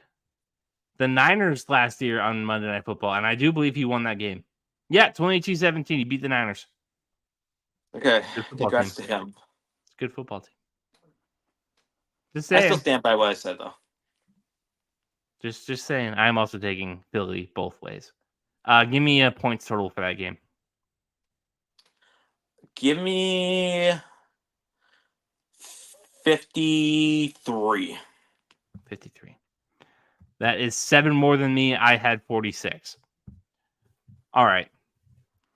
the Niners last year on Monday Night Football, and I do believe he won that game. Yeah, 22-17. He beat the Niners. Okay. Congrats to him. It's a good football team. Just saying. I still stand by what I said, though. Just saying. I'm also taking Philly both ways. Give me a points total for that game. Give me 53. 53. That is 7 more than me. I had 46. All right.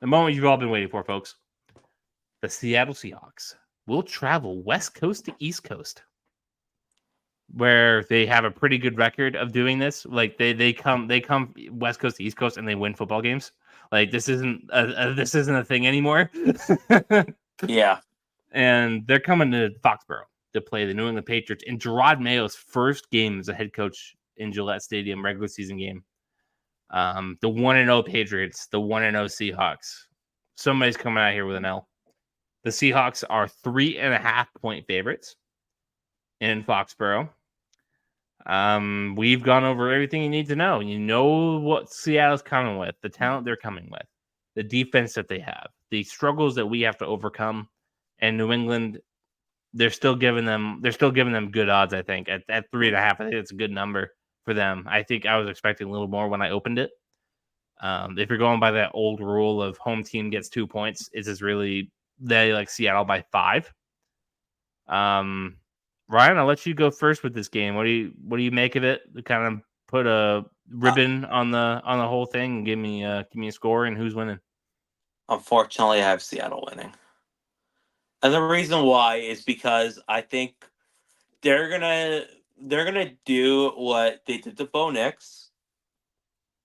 The moment you've all been waiting for, folks. The Seattle Seahawks will travel West Coast to East Coast, where they have a pretty good record of doing this. Like they come West Coast to East Coast and they win football games. Like this isn't a thing anymore. Yeah. And they're coming to Foxboro to play the New England Patriots in Gerard Mayo's first game as a head coach in Gillette Stadium, regular season game. The 1-0 Patriots, the 1-0 Seahawks. Somebody's coming out here with an L. The Seahawks are 3.5 point favorites in Foxboro. We've gone over everything you need to know. You know what Seattle's coming with, the talent they're coming with, the defense that they have, the struggles that we have to overcome. And New England, they're still giving them good odds, I think. At 3.5, I think it's a good number for them. I think I was expecting a little more when I opened it. If you're going by that old rule of home team gets 2 points, is this really they like Seattle by 5? Ryan, I'll let you go first with this game. What do you make of it? Kind of put a ribbon on the whole thing and give me a score and who's winning. Unfortunately, I have Seattle winning. And the reason why is because I think they're gonna do what they did to Bo Nix,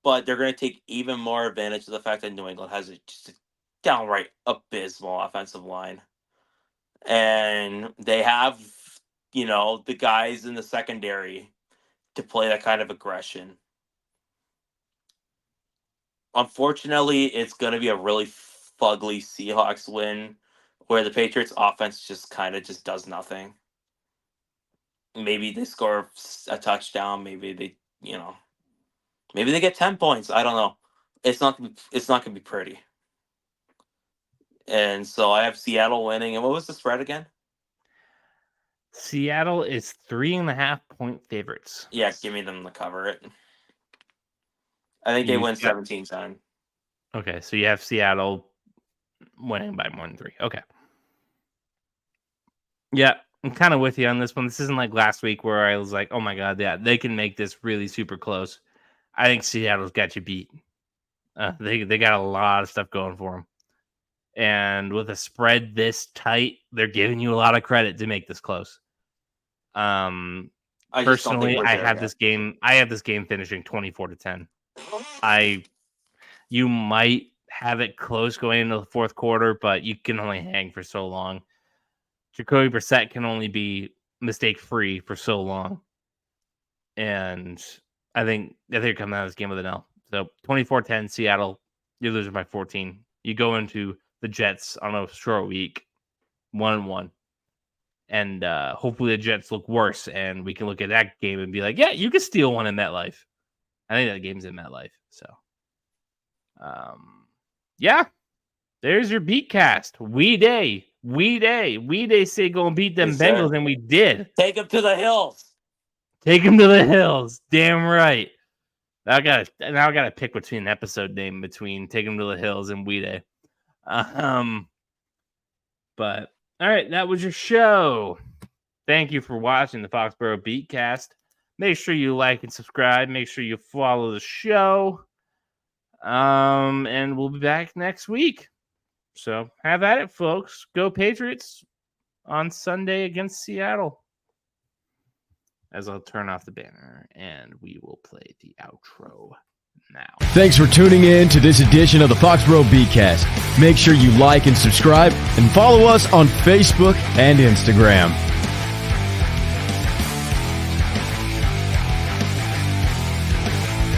but they're gonna take even more advantage of the fact that New England has just a downright abysmal offensive line. And they have, the guys in the secondary to play that kind of aggression. Unfortunately, it's going to be a really fugly Seahawks win where the Patriots offense just kind of just does nothing. Maybe they score a touchdown. Maybe they get 10 points. I don't know. It's not going to be pretty. And so I have Seattle winning. And what was the spread again? Seattle is 3.5-point favorites. Yeah, give me them to cover it. I think they win 17-10. Okay, so you have Seattle winning by more than 3. Okay. Yeah, I'm kind of with you on this one. This isn't like last week where I was like, oh my God, yeah, they can make this really super close. I think Seattle's got you beat. They got a lot of stuff going for them. And with a spread this tight, they're giving you a lot of credit to make this close. Personally, I have this game finishing 24-10. You might have it close going into the fourth quarter, but you can only hang for so long. Jacoby Brissett can only be mistake-free for so long. And I think they're coming out of this game with an L. So 24-10, Seattle, you're losing by 14. You go into the Jets on a short week, 1-1. And hopefully the Jets look worse, and we can look at that game and be like, yeah, you can steal one in MetLife. I think that game's in MetLife. So, yeah, there's your BeatCast. We day say go and beat them Bengals, and we did. Take them to the hills. Damn right. Now I gotta pick between an episode name between Take Them to the Hills and We Day. But all right, that was your show. Thank you for watching the Foxboro BeatCast. Make sure you like and subscribe. Make sure you follow the show. And we'll be back next week. So have at it, folks. Go Patriots on Sunday against Seattle. As I'll turn off the banner and we will play the outro now. Thanks for tuning in to this edition of the Foxboro BeatCast. Make sure you like and subscribe and follow us on Facebook and Instagram.